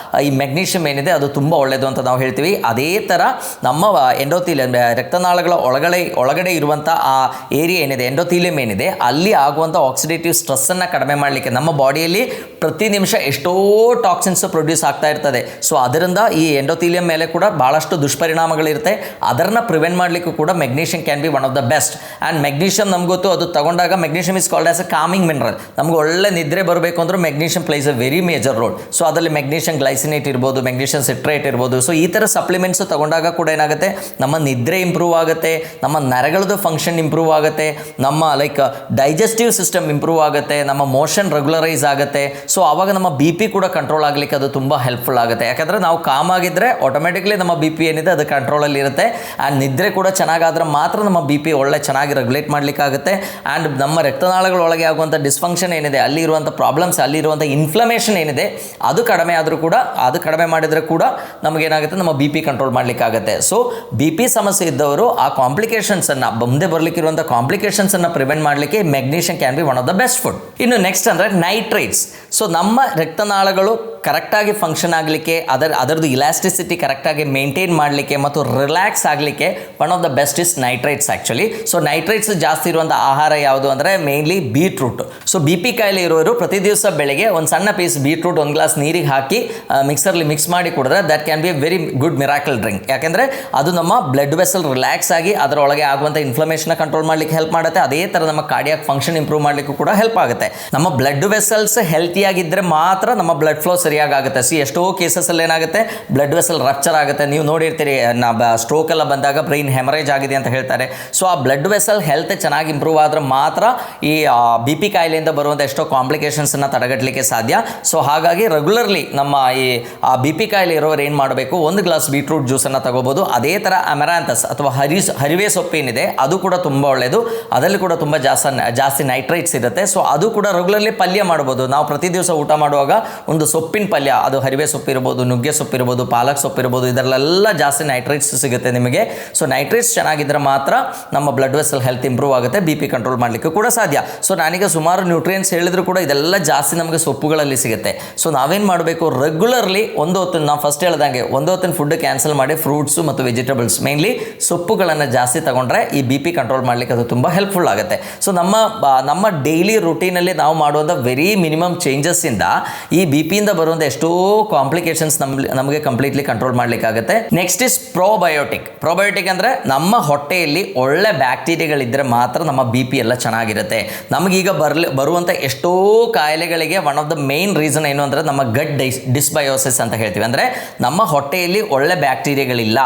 ಈ ಮೆಗ್ನೀಷಿಯಂ ಏನಿದೆ ಅದು ತುಂಬ ಒಳ್ಳೆಯದು ಅಂತ ನಾವು ಹೇಳ್ತೀವಿ. ಅದೇ ಥರ ನಮ್ಮ ಎಂಡೋಥೀಲಿಯಂ, ರಕ್ತನಾಳಗಳ ಒಳಗಡೆ ಇರುವಂಥ ಆ ಏರಿಯಾ ಏನಿದೆ, ಎಂಡೋಥೀಲಿಯಂ ಏನಿದೆ, ಅಲ್ಲಿ ಆಗುವಂಥ ಆಕ್ಸಿಡೇಟಿವ್ ಸ್ಟ್ರೆಸ್ಸನ್ನು ಕಡಿಮೆ ಮಾಡಲಿಕ್ಕೆ, ನಮ್ಮ ಬಾಡಿಯಲ್ಲಿ ಪ್ರತಿ ನಿಮಿಷ ಎಷ್ಟೋ ಟಾಕ್ಸಿನ್ಸ್ ಪ್ರೊಡ್ಯೂಸ್ ಆಗ್ತಾ ಇರ್ತದೆ. ಸೊ ಅದರಿಂದ ಈ ಎಂಡೋಥೀಲಿಯಂ ಮೇಲೆ ಕೂಡ ಭಾಳಷ್ಟು ದುಷ್ಪರಿಣಾಮಗಳಿರುತ್ತೆ. ಅದನ್ನು ಪ್ರಿವೆಂಟ್ ಮಾಡಲಿಕ್ಕೂ ಕೂಡ magnesium can be one of the best. And magnesium ನಮ್ಗೆ ಗೊತ್ತು, ಅದು ತಗೊಂಡಾಗ magnesium is called as a coming mineral. ನಮ್ಗೆ ಒಳ್ಳೆ ನಿದ್ರೆ ಬರಬೇಕು ಅಂದ್ರೆ magnesium place a very major role. So ಅದರಲ್ಲಿ ಮೆಗ್ನೀಷಿಯಂ ಗ್ಲೈಸಿನೇಟ್ ಇರ್ಬೋದು, ಮೆಗ್ನೀಷಿಯಂ ಸಿಟ್ರೇಟ್ ಇರ್ಬೋದು. ಸೊ ಈ ಥರ ಸಪ್ಲಿಮೆಂಟ್ಸ್ ತಗೊಂಡಾಗ ಕೂಡ ಏನಾಗುತ್ತೆ, ನಮ್ಮ ನಿದ್ರೆ ಇಂಪ್ರೂವ್ ಆಗುತ್ತೆ, ನಮ್ಮ ನರಗಳದ್ದು ಫಂಕ್ಷನ್ ಇಂಪ್ರೂವ್ ಆಗುತ್ತೆ, ನಮ್ಮ ಲೈಕ್ ಡೈಜೆಸ್ಟಿವ್ ಸಿಸ್ಟಮ್ ಇಂಪ್ರೂವ್ ಆಗುತ್ತೆ, ನಮ್ಮ ಮೋಷನ್ ರೆಗ್ಯುಲರೈಸ್ ಆಗುತ್ತೆ. ಸೊ ಆವಾಗ ನಮ್ಮ ಬಿ ಪಿ ಕೂಡ ಕಂಟ್ರೋಲ್ ಆಗಲಿಕ್ಕೆ ಅದು ತುಂಬ ಹೆಲ್ಪ್ಫುಲ್ ಆಗುತ್ತೆ. ಯಾಕಂದರೆ ನಾವು ಕಾಮ್ ಆಗಿದ್ದರೆ ಆಟೋಮೆಟಿಕ್ಲಿ ನಮ್ಮ ಬಿ ಪಿ ಏನಿದೆ ಅದು ಕಂಟ್ರೋಲಲ್ಲಿ ಇರುತ್ತೆ. ಆ್ಯಂಡ್ ನಿದ್ರೆ ಕೂಡ ಚೆನ್ನಾಗಾದ್ರೆ ಮಾತ್ರ ನಮ್ಮ ಬಿ ಪಿ ಒಳ್ಳೆ ಚೆನ್ನಾಗಿ ರೆಗ್ಯುಲೇಟ್ ಮಾಡಲಿಕ್ಕಾಗುತ್ತೆ. ಆ್ಯಂಡ್ ನಮ್ಮ ರಕ್ತನಾಳಗಳೊಳಗೆ ಆಗುವಂಥ ಡಿಸ್ಫಂಕ್ಷನ್ ಏನಿದೆ, ಅಲ್ಲಿ ಇರುವಂಥ ಪ್ರಾಬ್ಲಮ್ಸ್, ಅಲ್ಲಿರುವಂಥ ಇನ್ಫ್ಲಮೇಷನ್ ಏನಿದೆ ಅದು ಕಡಿಮೆ ಆದರೂ ಕೂಡ, ಅದು ಕಡಿಮೆ ಮಾಡಿದರೆ ಕೂಡ ನಮಗೇನಾಗುತ್ತೆ, ನಮ್ಮ ಬಿ ಪಿ ಕಂಟ್ರೋಲ್ ಮಾಡಲಿಕ್ಕಾಗುತ್ತೆ. ಸೊ ಬಿ ಪಿ ಸಮಸ್ಯೆ ಇದ್ದವರು ಆ ಕಾಂಪ್ಲಿಕೇಶನ್ಸನ್ನು, ಮುಂದೆ ಬರಲಿಕ್ಕಿರುವಂಥ ಕಾಂಪ್ಲಿಕೇಶನ್ಸನ್ನು ಪ್ರಿವೆಂಟ್ ಮಾಡಲಿಕ್ಕೆ magnesium can be one of the best food. ಇನ್ನು ನೆಕ್ಸ್ಟ್ ಅಂದರೆ ನೈಟ್ರೇಟ್ಸ್. ಸೊ ನಮ್ಮ ರಕ್ತನಾಳಗಳು ಕರೆಕ್ಟಾಗಿ ಫಂಕ್ಷನ್ ಆಗಲಿಕ್ಕೆ, ಅದರದ್ದು ಇಲಾಸ್ಟಿಸಿಟಿ ಕರೆಕ್ಟಾಗಿ ಮೇಂಟೈನ್ ಮಾಡಲಿಕ್ಕೆ ಮತ್ತು ರಿಲ್ಯಾಕ್ಸ್ ಆಗಲಿಕ್ಕೆ one of the best is nitrates actually. So nitrates ಜಾಸ್ತಿ ಇರುವಂಥ ಆಹಾರ ಯಾವುದು ಅಂದರೆ mainly beetroot. So B P ಕಾಯಿಲೆ ಇರೋರು ಪ್ರತಿ ದಿವಸ ಬೆಳಗ್ಗೆ ಒಂದು ಸಣ್ಣ ಪೀಸ್ ಬೀಟ್ರೂಟ್ 1 ಗ್ಲಾಸ್ ನೀರಿಗೆ ಹಾಕಿ ಮಿಕ್ಸರ್ಲಿ ಮಿಕ್ಸ್ ಮಾಡಿ ಕುಡಿದ್ರೆ that can be a very good miracle drink. ಯಾಕೆಂದರೆ ಅದು ನಮ್ಮ ಬ್ಲಡ್ ವೆಸಲ್ ರಿಲ್ಯಾಕ್ಸ್ ಆಗಿ ಅದರೊಳಗೆ ಆಗುವಂಥ ಇನ್ಫ್ಲಮೇಷನ್ನ ಕಂಟ್ರೋಲ್ ಮಾಡಲಿಕ್ಕೆ ಹೆಲ್ಪ್ ಮಾಡುತ್ತೆ. ಅದೇ ಥರ ನಮ್ಮ ಕಾರ್ಡಿಯಾಕ್ ಫಂಕ್ಷನ್ ಇಂಪ್ರೂವ್ ಮಾಡಲಿಕ್ಕೂ ಕೂಡ ಹೆಲ್ಪ್ ಆಗುತ್ತೆ. ನಮ್ಮ ಬ್ಲಡ್ ವೆಸಲ್ಸ್ ಹೆಲ್ತಿಯಾಗಿದ್ದರೆ ಮಾತ್ರ ನಮ್ಮ ಬ್ಲಡ್ ಫ್ಲೋ ಸರಿಯಾಗುತ್ತೆ. ಎಷ್ಟೋ ಕೇಸಸಲ್ಲಿ ಏನಾಗುತ್ತೆ, ಬ್ಲಡ್ ವೆಸಲ್ ರಪ್ಚರ್ ಆಗುತ್ತೆ. ನೀವು ನೋಡಿರ್ತೀರಿ, ಸ್ಟ್ರೋಕ್ ಎಲ್ಲ ಬಂದಾಗ ಬ್ರೈನ್ ಹೆಮರೇಜ್ ಆಗಿದೆ ಅಂತ ಹೇಳ್ತಾರೆ. ಸೊ ಆ ಬ್ಲಡ್ ವೆಸಲ್ ಹೆಲ್ತ್ ಚೆನ್ನಾಗಿ ಇಂಪ್ರೂವ್ ಆದರೆ ಮಾತ್ರ ಈ ಬಿ ಪಿ ಕಾಯಿಲೆಯಿಂದ ಬರುವಂಥ ಎಷ್ಟೋ ಕಾಂಪ್ಲಿಕೇಶನ್ಸನ್ನು ತಡೆಗಟ್ಟಲಿಕ್ಕೆ ಸಾಧ್ಯ. ಸೊ ಹಾಗಾಗಿ ರೆಗ್ಯುಲರ್ಲಿ ನಮ್ಮ ಈ ಬಿ ಪಿ ಕಾಯಿಲೆ ಇರೋರು ಏನು ಮಾಡಬೇಕು, 1 ಗ್ಲಾಸ್ ಬೀಟ್ರೂಟ್ ಜ್ಯೂಸನ್ನು ತಗೋಬೋದು. ಅದೇ ಥರ ಅಮೆರಾಂಥಸ್ ಅಥವಾ ಹರಿವೆ ಸೊಪ್ಪು ಏನಿದೆ ಅದು ಕೂಡ ತುಂಬ ಒಳ್ಳೆಯದು. ಅದರಲ್ಲಿ ಕೂಡ ತುಂಬ ಜಾಸ್ತಿ ನೈಟ್ರೇಟ್ಸ್ ಇರುತ್ತೆ. ಸೊ ಅದು ಕೂಡ ರೆಗ್ಯುಲರ್ಲಿ ಪಲ್ಯ ಮಾಡ್ಬೋದು. ನಾವು ಪ್ರತಿ ದಿವಸ ಊಟ ಮಾಡುವಾಗ ಒಂದು ಸೊಪ್ಪಿನ ಪಲ್ಯ, ಅದು ಹರಿವೆ ಸೊಪ್ಪು ಇರ್ಬೋದು, ನುಗ್ಗೆ ಸೊಪ್ಪು ಇರ್ಬೋದು, ಪಾಲಕ್ ಸೊಪ್ಪು ಇರ್ಬೋದು, ಇದರಲ್ಲೆಲ್ಲ ಜಾಸ್ತಿ ನೈಟ್ರೇಟ್ಸ್ ಸಿಗುತ್ತೆ ನಿಮಗೆ. ಸೊ ನೈಟ್ರೇಟ್ಸ್ ಚೆನ್ನಾಗಿದ್ದರೆ ಮಾತ್ರ ನಮ್ಮ ಬ್ಲಡ್ ವೆಸಲ್ ಹೆಲ್ತ್ ಇಂಪ್ರೂವ್ ಆಗುತ್ತೆ, ಬಿ ಪಿ ಕಂಟ್ರೋಲ್ ಮಾಡಲಿಕ್ಕೆ ಕೂಡ ಸಾಧ್ಯ. ಸೊ ನಾನೀಗ ಸುಮಾರು ನ್ಯೂಟ್ರಿಯೆಂಟ್ಸ್ ಹೇಳಿದ್ರು ಕೂಡ ಇದೆಲ್ಲ ಜಾಸ್ತಿ ನಮಗೆ ಸೊಪ್ಪುಗಳಲ್ಲಿ ಸಿಗುತ್ತೆ. ಸೊ ನಾವೇನು ಮಾಡಬೇಕು, ರೆಗ್ಯುಲರ್ಲಿ ಒಂದು ಹೊತ್ತಿನ, ನಾವು ಫಸ್ಟ್ ಹೇಳ್ದಂಗೆ ಒಂದು ಹೊತ್ತಿನ ಫುಡ್ ಕ್ಯಾನ್ಸಲ್ ಮಾಡಿ ಫ್ರೂಟ್ಸು ಮತ್ತು ವೆಜಿಟೇಬಲ್ಸ್, ಮೇನ್ಲಿ ಸೊಪ್ಪುಗಳನ್ನು ಜಾಸ್ತಿ ತಗೊಂಡ್ರೆ ಈ ಬಿ ಪಿ ಕಂಟ್ರೋಲ್ ಮಾಡಲಿಕ್ಕೆ ಅದು ತುಂಬ ಹೆಲ್ಪ್ಫುಲ್ ಆಗುತ್ತೆ. ಸೊ ನಮ್ಮ ಡೈಲಿ ರುಟೀನಲ್ಲಿ ನಾವು ಮಾಡುವಂಥ ವೆರಿ ಮಿನಿಮಮ್ ಚೇಂಜಸ್ಸಿಂದ ಈ ಬಿ ಪಿಯಿಂದ ಬರುವಂಥ ಎಷ್ಟೋ ಕಾಂಪ್ಲಿಕೇಶನ್ಸ್ ನಮಗೆ ಕಂಪ್ಲೀಟ್ಲಿ ಕಂಟ್ರೋಲ್ ಮಾಡಲಿಕ್ಕಾಗುತ್ತೆ. Next is probiotic. ಪ್ರೋಬಯೋಟಿಕ್ ಅಂದರೆ ನಮ್ಮ ಹೊಟ್ಟೆಯಲ್ಲಿ ಒಳ್ಳೆ ಬ್ಯಾಕ್ಟೀರಿಯಾಗಳಿದ್ದರೆ ಮಾತ್ರ ನಮ್ಮ ಬಿ ಪಿ ಎಲ್ಲ ಚೆನ್ನಾಗಿರುತ್ತೆ. ನಮಗೀಗ ಬರುವಂಥ ಎಷ್ಟೋ ಕಾಯಿಲೆಗಳಿಗೆ one of the main reason ಏನು ಅಂದರೆ ನಮ್ಮ ಗಟ್ ಡಿಸ್ಬಯೋಸಿಸ್ ಅಂತ ಹೇಳ್ತೀವಿ. ಅಂದರೆ ನಮ್ಮ ಹೊಟ್ಟೆಯಲ್ಲಿ ಒಳ್ಳೆ ಬ್ಯಾಕ್ಟೀರಿಯಾಗಳಿಲ್ಲ.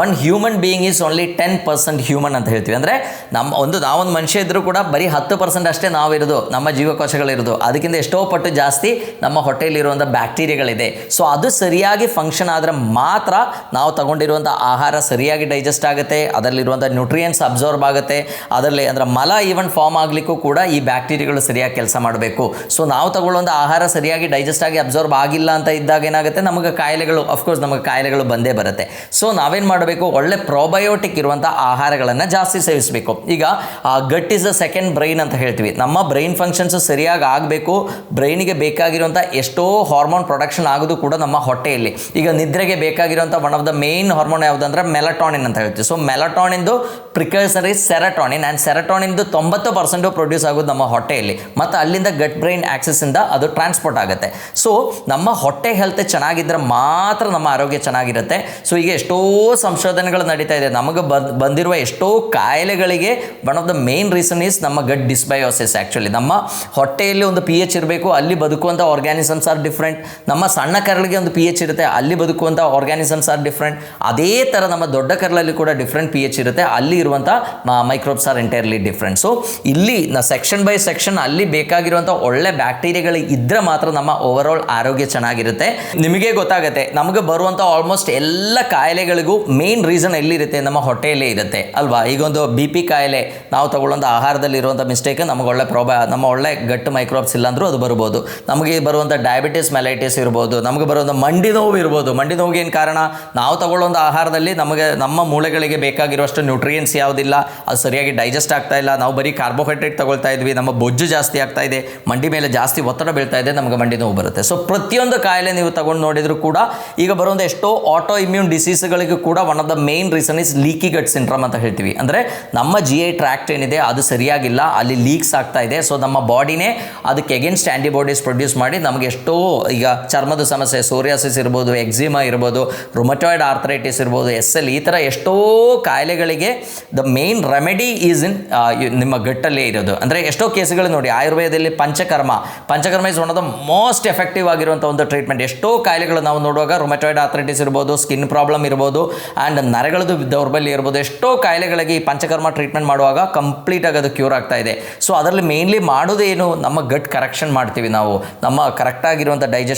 One human being is only 10% human ಅಂತ ಹೇಳ್ತೀವಿ. ಅಂದರೆ ನಾವೊಂದು ಮನುಷ್ಯ ಇದ್ದರೂ ಕೂಡ ಬರೀ 10% ಅಷ್ಟೇ ನಾವಿರೋದು, ನಮ್ಮ ಜೀವಕೋಶಗಳಿರೋದು. ಅದಕ್ಕಿಂತ ಎಷ್ಟೋ ಪಟ್ಟು ಜಾಸ್ತಿ ನಮ್ಮ ಹೊಟ್ಟೆಯಲ್ಲಿರುವಂಥ ಬ್ಯಾಕ್ಟೀರಿಯಾ ಬ್ಯಾಕ್ಟೀರಿಯಾಗಳಿದೆ. ಸೊ ಅದು ಸರಿಯಾಗಿ ಫಂಕ್ಷನ್ ಆದರೆ ಮಾತ್ರ ನಾವು ತಗೊಂಡಿರುವಂಥ ಆಹಾರ ಸರಿಯಾಗಿ ಡೈಜೆಸ್ಟ್ ಆಗುತ್ತೆ, ಅದರಲ್ಲಿರುವಂಥ ನ್ಯೂಟ್ರಿಯೆಂಟ್ಸ್ ಅಬ್ಸಾರ್ಬ್ ಆಗುತ್ತೆ, ಅದರಲ್ಲಿ ಅಂದರೆ ಮಲ ಈವನ್ ಫಾರ್ಮ್ ಆಗಲಿಕ್ಕೂ ಕೂಡ ಈ ಬ್ಯಾಕ್ಟೀರಿಯಾಗಳು ಸರಿಯಾಗಿ ಕೆಲಸ ಮಾಡಬೇಕು. ಸೊ ನಾವು ತಗೊಳ್ಳುವಂಥ ಆಹಾರ ಸರಿಯಾಗಿ ಡೈಜೆಸ್ಟ್ ಆಗಿ ಅಬ್ಸಾರ್ಬ್ ಆಗಿಲ್ಲ ಅಂತ ಇದ್ದಾಗ ಏನಾಗುತ್ತೆ, ನಮಗೆ ಕಾಯಿಲೆಗಳು ಅಫ್ಕೋರ್ಸ್ ನಮಗೆ ಕಾಯಿಲೆಗಳು ಬಂದೇ ಬರುತ್ತೆ. ಸೊ ನಾವೇನು ಮಾಡಬೇಕು, ಒಳ್ಳೆ ಪ್ರೋಬಯೋಟಿಕ್ ಇರುವಂಥ ಆಹಾರಗಳನ್ನು ಜಾಸ್ತಿ ಸೇವಿಸಬೇಕು. ಈಗ ಗಟ್ ಇಸ್ ದ ಸೆಕೆಂಡ್ ಬ್ರೈನ್ ಅಂತ ಹೇಳ್ತೀವಿ. ನಮ್ಮ ಬ್ರೈನ್ ಫಂಕ್ಷನ್ಸ್ ಸರಿಯಾಗಿ ಆಗಬೇಕು, ಬ್ರೈನಿಗೆ ಬೇಕಾಗಿರುವಂಥ ಎಷ್ಟೋ ಹಾರ್ಮೋನ್ ಪ್ರೊಡಕ್ಷನ್ ಆಗೋದು ಕೂಡ ನಮ್ಮ ಹೊಟ್ಟೆಯಲ್ಲಿ. ಈಗ ನಿದ್ರೆಗೆ ಬೇಕಾಗಿರುವಂಥ one of the main hormone ಯಾವುದಂದ್ರೆ ಮೆಲಟಾನಿನ್ ಅಂತ ಹೇಳ್ತೀವಿ. ಸೊ ಮೆಲಟಾನಿನ್ದು ಪ್ರಿಕರ್ಸರ್ ಇಸ್ ಸೆರಟಾನಿನ್, ಆ್ಯಂಡ್ ಸೆರಟಾನಿನ್ದು 90% ಪ್ರೊಡ್ಯೂಸ್ ಆಗೋದು ನಮ್ಮ ಹೊಟ್ಟೆಯಲ್ಲಿ, ಮತ್ತು ಅಲ್ಲಿಂದ ಗಟ್ ಬ್ರೈನ್ ಆಕ್ಸಿಸಿಂದ ಅದು ಟ್ರಾನ್ಸ್ಪೋರ್ಟ್ ಆಗುತ್ತೆ. ಸೊ ನಮ್ಮ ಹೊಟ್ಟೆ ಹೆಲ್ತ್ ಚೆನ್ನಾಗಿದ್ದರೆ ಮಾತ್ರ ನಮ್ಮ ಆರೋಗ್ಯ ಚೆನ್ನಾಗಿರುತ್ತೆ. ಸೊ ಈಗ ಎಷ್ಟೋ ಸಂಶೋಧನೆಗಳು ನಡೀತಾ ಇದೆ. ನಮಗೆ ಬಂದಿರುವ ಎಷ್ಟೋ ಕಾಯಿಲೆಗಳಿಗೆ one of the main reason is ನಮ್ಮ ಗಟ್ ಡಿಸ್ಬಯೋಸಿಸ್. ಆ್ಯಕ್ಚುಲಿ ನಮ್ಮ ಹೊಟ್ಟೆಯಲ್ಲಿ ಒಂದು pH ಇರಬೇಕು, ಅಲ್ಲಿ ಬದುಕುವಂಥ ಆರ್ಗ್ಯಾನಿಸಮ್ಸ್ ಆರ್ ಡಿಫ್ರೆಂಟ್. ನಮ್ಮ ಸಣ್ಣ ಕರಳಿಗೆ ಒಂದು pH ಇರುತ್ತೆ, ಅಲ್ಲಿ ಬದುಕುವಂಥ ಆರ್ಗ್ಯಾನಿಸಮ್ಸ್ ಆರ್ ಡಿಫ್ರೆಂಟ್. ಅದೇ ಥರ ನಮ್ಮ ದೊಡ್ಡ ಕರಳಲ್ಲಿ ಕೂಡ ಡಿಫ್ರೆಂಟ್ pH ಇರುತ್ತೆ, ಅಲ್ಲಿ ಇರುವಂಥ microbes are entirely different. So ಇಲ್ಲಿ ಸೆಕ್ಷನ್ ಬೈ ಸೆಕ್ಷನ್ ಅಲ್ಲಿ ಬೇಕಾಗಿರುವಂಥ ಒಳ್ಳೆ ಬ್ಯಾಕ್ಟೀರಿಯಾಗಳು ಇದ್ದರೆ ಮಾತ್ರ ನಮ್ಮ ಓವರ್ ಆಲ್ ಆರೋಗ್ಯ ಚೆನ್ನಾಗಿರುತ್ತೆ. ನಿಮಗೆ ಗೊತ್ತಾಗುತ್ತೆ, ನಮಗೆ ಬರುವಂಥ ಆಲ್ಮೋಸ್ಟ್ ಎಲ್ಲ ಕಾಯಿಲೆಗಳಿಗೂ ಮೇನ್ ರೀಸನ್ ಎಲ್ಲಿರುತ್ತೆ, ನಮ್ಮ ಹೊಟ್ಟೆಯಲ್ಲೇ ಇರುತ್ತೆ ಅಲ್ವಾ. ಈಗ ಒಂದು BP ಕಾಯಿಲೆ ನಾವು ತಗೊಳ್ಳುವಂಥ ಆಹಾರದಲ್ಲಿ ಇರುವಂಥ ಮಿಸ್ಟೇಕ್, ನಮಗೆ ಒಳ್ಳೆ ನಮ್ಮ ಒಳ್ಳೆ ಗಟ್ಟು ಮೈಕ್ರೋಬ್ಸ್ ಇಲ್ಲ ಅಂದರೂ ಅದು ಬರ್ಬೋದು. ನಮಗೆ ಬರುವಂಥ ಡಯಾಬಿಟಿಸ್ ಮೆಲೈಟಿಸ್ ಇರ್ಬೋದು, ನಮಗೆ ಬರುವಂಥ ಮಂಡಿ ನೋವು ಇರ್ಬೋದು. ಮಂಡಿ ನೋವಿಗೆ ಏನು ಕಾರಣ, ನಾವು ತಗೊಳ್ಳುವಂಥ ಆಹಾರದಲ್ಲಿ ನಮಗೆ ನಮ್ಮ ಮೂಳೆಗಳಿಗೆ ಬೇಕಾಗಿರುವಷ್ಟು ನ್ಯೂಟ್ರಿಯೆಂಟ್ಸ್ ಯಾವುದಿಲ್ಲ, ಅದು ಸರಿಯಾಗಿ ಡೈಜೆಸ್ಟ್ ಆಗ್ತಾ ಇಲ್ಲ. ನಾವು ಬರೀ ಕಾರ್ಬೋಹೈಡ್ರೇಟ್ ತಗೊಳ್ತಾ ಇದ್ವಿ, ನಮ್ಮ ಬೊಜ್ಜು ಜಾಸ್ತಿ ಆಗ್ತಾ ಇದೆ, ಮಂಡಿ ಮೇಲೆ ಜಾಸ್ತಿ ಒತ್ತಡ ಬೀಳ್ತಾ ಇದೆ, ನಮಗೆ ಮಂಡಿ ನೋವು ಬರುತ್ತೆ. ಸೊ ಪ್ರತಿಯೊಂದು ಕಾಯಿಲೆ ನೀವು ತಗೊಂಡು ನೋಡಿದ್ರು ಕೂಡ ಈಗ ಬರುವಂಥ ಎಷ್ಟೋ ಆಟೋ ಇಮ್ಯೂನ್ ಡಿಸೀಸ್ಗಳಿಗೂ ಕೂಡ one of the main reason is leaky gut syndrome ಅಂತ ಹೇಳ್ತೀವಿ. ಅಂದರೆ ನಮ್ಮ GI ಟ್ರ್ಯಾಕ್ಟ್ ಏನಿದೆ ಅದು ಸರಿಯಾಗಿಲ್ಲ, ಅಲ್ಲಿ ಲೀಕ್ಸ್ ಆಗ್ತಾ ಇದೆ. ಸೊ ನಮ್ಮ ಬಾಡಿನೇ ಅದಕ್ಕೆ ಎಗೇನ್ಸ್ಟ್ ಆ್ಯಂಟಿಬಾಡೀಸ್ ಪ್ರೊಡ್ಯೂಸ್ ಮಾಡಿ ನಮಗೆ ಎಷ್ಟೋ ಈಗ ಚರ್ಮದ ಸಮಸ್ಯೆ, ಸೋರಿಯಾಸಿಸ್ ಇರ್ಬೋದು, ಎಕ್ಸಿಮಾ ಇರ್ಬೋದು, ರುಮಟಾಯ್ಡ್ ಆರ್ಥರೈಟಿಸ್ ಇರ್ಬೋದು, SL, ಈ ಥರ ಎಷ್ಟೋ ಕಾಯಿಲೆಗಳಿಗೆ the main remedy is in ನಿಮ್ಮ ಗಟ್ಟಲ್ಲೇ ಇರೋದು. ಅಂದರೆ ಎಷ್ಟೋ ಕೇಸ್ಗಳು ನೋಡಿ, ಆಯುರ್ವೇದದಲ್ಲಿ panchakarma is one of the most effective ಆಗಿರುವಂಥ ಒಂದು ಟ್ರೀಟ್ಮೆಂಟ್. ಎಷ್ಟೋ ಕಾಯಿಲೆಗಳು ನಾವು ನೋಡುವಾಗ ರುಮಟಾಯ್ಡ್ ಆರ್ಥರೈಟಿಸ್ ಇರ್ಬೋದು, ಸ್ಕಿನ್ ಪ್ರಾಬ್ಲಮ್ ಇರ್ಬೋದು, ಆ್ಯಂಡ್ ನರಗಳದ್ದು ದೌರ್ಬಲ್ಯ ಇರ್ಬೋದು, ಎಷ್ಟೋ ಕಾಯಿಲೆಗಳಿಗೆ ಈ ಪಂಚಕರ್ಮ ಟ್ರೀಟ್ಮೆಂಟ್ ಮಾಡುವಾಗ ಕಂಪ್ಲೀಟ್ ಆಗಿ ಅದು ಕ್ಯೂರ್ ಆಗ್ತಾ ಇದೆ. ಸೊ ಅದರಲ್ಲಿ ಮೇನ್ಲಿ ಮಾಡೋದೇನು, ನಮ್ಮ ಗಟ್ ಕರೆಕ್ಷನ್ ಮಾಡ್ತೀವಿ ನಾವು, ನಮ್ಮ ಕರೆಕ್ಟಾಗಿರುವಂಥ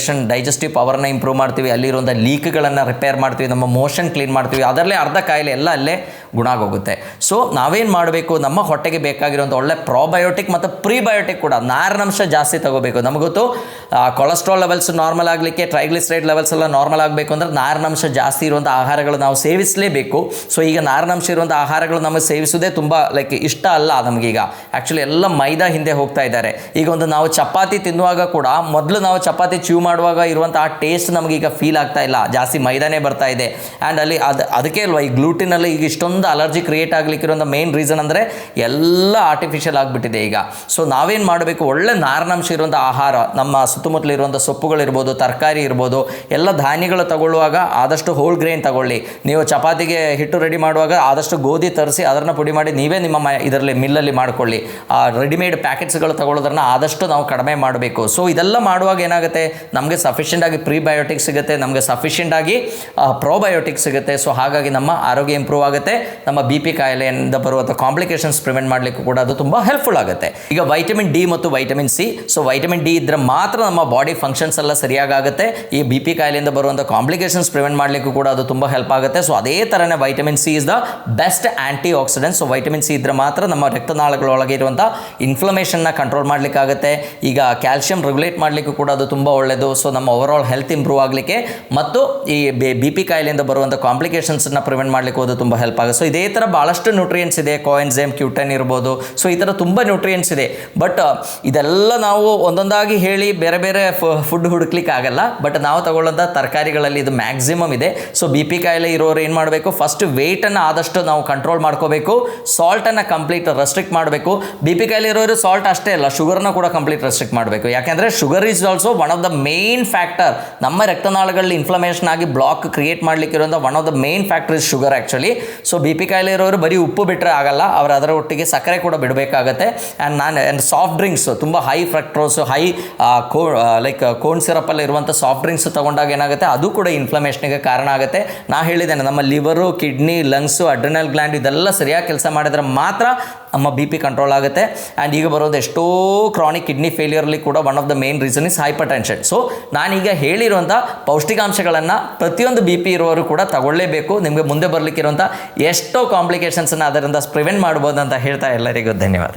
ಡೈಜೆಸ್ಟಿವ್ ಪವರ್ನ ಇಂಪ್ರೂವ್ ಮಾಡ್ತೀವಿ, ಅಲ್ಲಿರುವಂಥ ಲೀಕ್ಗಳನ್ನು ರಿಪೇರ್ ಮಾಡ್ತೀವಿ, ನಮ್ಮ ಮೋಷನ್ ಕ್ಲೀನ್ ಮಾಡ್ತೀವಿ, ಅದರಲ್ಲೇ ಅರ್ಧ ಕಾಯಿಲೆ ಎಲ್ಲ ಅಲ್ಲೇ ಗುಣ ಆಗೋಗುತ್ತೆ. ಸೊ ನಾವೇನು ಮಾಡಬೇಕು, ನಮ್ಮ ಹೊಟ್ಟೆಗೆ ಬೇಕಾಗಿರುವಂಥ ಒಳ್ಳೆ ಪ್ರೋಬಯೋಟಿಕ್ ಮತ್ತು ಪ್ರೀಬಯೋಟಿಕ್ ಕೂಡ ನಾರಿನಂಶ ಜಾಸ್ತಿ ತಗೋಬೇಕು. ನಮಗೊತ್ತು ಕೊಲೆಸ್ಟ್ರಾಲ್ ಲೆವೆಲ್ಸ್ ನಾರ್ಮಲ್ ಆಗಲಿಕ್ಕೆ, ಟ್ರೈಗ್ಲಿಸರೈಡ್ ಲೆವೆಲ್ಸ್ ಎಲ್ಲ ನಾರ್ಮಲ್ ಆಗಬೇಕು ಅಂದರೆ ನಾರಿನಂಶ ಜಾಸ್ತಿ ಇರುವಂಥ ಆಹಾರಗಳು ನಾವು ಸೇವಿಸಲೇಬೇಕು. ಸೊ ಈಗ ನಾರಿನಂಶ ಇರುವಂಥ ಆಹಾರಗಳು ನಮಗೆ ಸೇವಿಸೋದೇ ತುಂಬ ಇಷ್ಟ ಅಲ್ಲ ನಮಗೀಗ. ಆ್ಯಕ್ಚುಲಿ ಎಲ್ಲ ಮೈದಾ ಹಿಂದೆ ಹೋಗ್ತಾ ಇದ್ದಾರೆ. ಈಗ ಒಂದು ನಾವು ಚಪಾತಿ ತಿನ್ನುವಾಗ ಕೂಡ ಮೊದಲು ನಾವು ಚಪಾತಿ ಚ್ಯೂ ಮಾಡುವಾಗ ಇರುವಂಥ ಆ ಟೇಸ್ಟ್ ನಮಗೀಗ ಫೀಲ್ ಆಗ್ತಾ ಇಲ್ಲ, ಜಾಸ್ತಿ ಮೈದಾನೇ ಬರ್ತಾ ಇದೆ. ಆ್ಯಂಡ್ ಅಲ್ಲಿ ಅದಕ್ಕೆ ಅಲ್ವಾ ಈ ಗ್ಲೂಟಿನಲ್ಲಿ ಈಗ ಇಷ್ಟೊಂದು ಅಲರ್ಜಿ ಕ್ರಿಯೇಟ್ ಆಗಲಿಕ್ಕಿರುವಂಥ ಮೇನ್ ರೀಸನ್ ಅಂದರೆ ಎಲ್ಲ ಆರ್ಟಿಫಿಷಿಯಲ್ ಆಗಿಬಿಟ್ಟಿದೆ ಈಗ. ಸೊ ನಾವೇನು ಮಾಡಬೇಕು, ಒಳ್ಳೆ ನಾರಿನಂಶ ಇರುವಂಥ ಆಹಾರ, ನಮ್ಮ ಸುತ್ತಮುತ್ತಲಿರುವಂಥ ಸೊಪ್ಪುಗಳಿರ್ಬೋದು, ತರಕಾರಿ ಇರ್ಬೋದು, ಎಲ್ಲ ಧಾನ್ಯಗಳು ತಗೊಳ್ಳುವಾಗ ಆದಷ್ಟು ಹೋಲ್ ಗ್ರೇನ್ ತಗೊಳ್ಳಿ. ನೀವು ಚಪಾತಿಗೆ ಹಿಟ್ಟು ರೆಡಿ ಮಾಡುವಾಗ ಆದಷ್ಟು ಗೋಧಿ ತರಿಸಿ ಅದನ್ನು ಪುಡಿ ಮಾಡಿ ನೀವೇ ನಿಮ್ಮ ಇದರಲ್ಲಿ ಮಿಲ್ಲಲ್ಲಿ ಮಾಡ್ಕೊಳ್ಳಿ. ರೆಡಿಮೇಡ್ ಪ್ಯಾಕೆಟ್ಸ್ಗಳು ತಗೊಳ್ಳೋದನ್ನು ಆದಷ್ಟು ನಾವು ಕಡಿಮೆ ಮಾಡಬೇಕು. ಸೊ ಇದೆಲ್ಲ ಮಾಡುವಾಗ ಏನಾಗುತ್ತೆ, ನಮಗೆ ಸಫಿಷಿಯೆಂಟಾಗಿ ಪ್ರೀಬಯೋಟಿಕ್ ಸಿಗುತ್ತೆ, ನಮಗೆ ಸಫಿಷಿಯೆಂಟಾಗಿ ಪ್ರೋಬಯೋಟಿಕ್ ಸಿಗುತ್ತೆ. ಸೊ ಹಾಗಾಗಿ ನಮ್ಮ ಆರೋಗ್ಯ ಇಂಪ್ರೂವ್ ಆಗುತ್ತೆ, ನಮ್ಮ BP ಕಾಯಿಲೆಯಿಂದ ಬರುವಂಥ ಕಾಂಪ್ಲಿಕೇಶನ್ಸ್ ಪ್ರಿವೆಂಟ್ ಮಾಡಲಿಕ್ಕೂ ಕೂಡ ಅದು ತುಂಬ ಹೆಲ್ಪ್ಫುಲ್ ಆಗುತ್ತೆ. ಈಗ ವೈಟಮಿನ್ D ಮತ್ತು vitamin C, so vitamin D ಇದ್ದರೆ ಮಾತ್ರ ನಮ್ಮ ಬಾಡಿ ಫಂಕ್ಷನ್ಸ್ ಎಲ್ಲ ಸರಿಯಾಗುತ್ತೆ. ಈ BP ಕಾಯಿಲೆಯಿಂದ ಬರುವಂಥ ಕಾಂಪ್ಲಿಕೇಶನ್ಸ್ ಪ್ರಿವೆಂಟ್ ಮಾಡಲಿಕ್ಕೂ ಕೂಡ ಅದು ತುಂಬ ಹೆಲ್ಪ್ ಆಗುತ್ತೆ. ಸೊ ಅದೇ ಥರನೇ vitamin C is the best anti accident. So vitamin C ಇದ್ದರೆ ಮಾತ್ರ ನಮ್ಮ ರಕ್ತನಾಳಗಳೊಳಗೆ ಇರುವಂಥ ಇನ್ಫ್ಲಮೇಷನ್ನ ಕಂಟ್ರೋಲ್ ಮಾಡಲಿಕ್ಕಾಗುತ್ತೆ. ಈಗ ಕ್ಯಾಲ್ಸಿಯಂ ರೆಗ್ಯುಲೇಟ್ ಮಾಡಲಿಕ್ಕೂ ಕೂಡ ಅದು ತುಂಬ ಒಳ್ಳೆಯದು. ಸೊ ನಮ್ಮ ಓವರ್ ಆಲ್ ಹೆಲ್ತ್ ಇಂಪ್ರೂವ್ ಆಗಲಿಕ್ಕೆ ಮತ್ತು ಈ BP ಕಾಯಿಲೆಯಿಂದ ಬರುವಂಥ ಕಾಂಪ್ಲಿಕೇಶನ್ಸನ್ನು ಪ್ರಿವೆಂಟ್ ಮಾಡಲಿಕ್ಕೂ ಅದು ತುಂಬ ಹೆಲ್ಪ್ ಆಗುತ್ತೆ. ಸೊ ಇದೇ ಥರ ಭಾಳಷ್ಟು ನ್ಯೂಟ್ರಿಯೆಂಟ್ಸ್ ಇದೆ, ಕೋಎನ್ಜೈಮ್, ಕ್ಯೂಟನ್ ಇರ್ಬೋದು. ಸೊ ಈ ಥರ ತುಂಬ ನ್ಯೂಟ್ರಿಯೆಂಟ್ಸ್ ಇದೆ. ಬಟ್ ಇದೆಲ್ಲ ನಾವು ಒಂದೊಂದಾಗಿ ಹೇಳಿ ಬೇರೆ ಬೇರೆ ಫುಡ್ ಹುಡುಕ್ಲಿಕ್ಕೆ ಆಗಲ್ಲ. ಬಟ್ ನಾವು ತಗೊಳ್ಳೋಂಥ ತರಕಾರಿಗಳಲ್ಲಿ ಇದು ಮ್ಯಾಕ್ಸಿಮಮ್ ಇದೆ. ಸೊ BP ಕಾಯಿಲೆ ಇರೋರು ಏನು ಮಾಡಬೇಕು, ಫಸ್ಟ್ ವೆಯ್ಟನ್ನು ಆದಷ್ಟು ನಾವು ಕಂಟ್ರೋಲ್ ಮಾಡ್ಕೋಬೇಕು, ಸಾಲ್ಟನ್ನು ಕಂಪ್ಲೀಟ್ ರೆಸ್ಟ್ರಿಕ್ಟ್ ಮಾಡಬೇಕು. BP ಕಾಯಿಲೆ ಇರೋರು ಸಾಲ್ಟ್ ಅಷ್ಟೇ ಅಲ್ಲ, ಶುಗರ್ನ ಕೂಡ ಕಂಪ್ಲೀಟ್ ರೆಸ್ಟ್ರಿಕ್ಟ್ ಮಾಡಬೇಕು. ಯಾಕೆಂದರೆ sugar is also one of the main factor. ನಮ್ಮ ರಕ್ತನಾಳಗಳಲ್ಲಿ ಇನ್ಫ್ಲಮೇಷನ್ ಆಗಿ ಬ್ಲಾಕ್ ಕ್ರಿಯೇಟ್ ಮಾಡಲಿಕ್ಕಿರುವಂಥ one of the main factor is sugar actually. So BP ಕಾಯಿಲೆ ಇರೋರು ಬರೀ ಉಪ್ಪು ಬಿಟ್ಟರೆ ಆಗಲ್ಲ, ಅವರು ಅದರ ಒಟ್ಟಿಗೆ ಸಕ್ಕರೆ ಕೂಡ ಬಿಡಬೇಕಾಗತ್ತೆ. ಆ್ಯಂಡ್ ಸಾಫ್ಟ್ ಡ್ರಿಂಕ್ಸ್ ತುಂಬ ಹೈ ಫ್ರಕ್ಟ್ರೋಸ್, ಹೈ ಕೋನ್ ಸಿರಪಲ್ಲಿ ಇರುವಂಥ ಸಾಫ್ಟ್ ಡ್ರಿಂಕ್ಸ್ ತೊಗೊಂಡಾಗ ಏನಾಗುತ್ತೆ, ಅದು ಕೂಡ ಇನ್ಫ್ಲಮೇಷನ್ಗೆ ಕಾರಣ ಆಗುತ್ತೆ. ನಾ ಹೇಳಿದ್ದೇನೆ, ನಮ್ಮ liver, kidney, lungs, adrenal gland ಇದೆಲ್ಲ ಸರಿಯಾಗಿ ಕೆಲಸ ಮಾಡಿದ್ರೆ ಮಾತ್ರ ನಮ್ಮ ಬಿ ಪಿ ಕಂಟ್ರೋಲ್ ಆಗುತ್ತೆ. ಆ್ಯಂಡ್ ಈಗ ಬರೋದು ಎಷ್ಟೋ ಕ್ರಾನಿಕ್ ಕಿಡ್ನಿ ಫೇಲ್ಯೂರಲ್ಲಿ ಕೂಡ one of the main reason is hypertension. So ನಾನೀಗ ಹೇಳಿರುವಂಥ ಪೌಷ್ಟಿಕಾಂಶಗಳನ್ನು ಪ್ರತಿಯೊಂದು ಬಿ ಪಿ ಇರುವವರು ಕೂಡ ತಗೊಳ್ಳೇಬೇಕು. ನಿಮಗೆ ಮುಂದೆ ಬರಲಿಕ್ಕಿರುವಂಥ ಎಷ್ಟೋ ಕಾಂಪ್ಲಿಕೇಶನ್ಸನ್ನು ಅದರಿಂದ ಪ್ರಿವೆಂಟ್ ಮಾಡ್ಬೋದು ಅಂತ ಹೇಳ್ತಾ ಎಲ್ಲರಿಗೂ ಧನ್ಯವಾದ.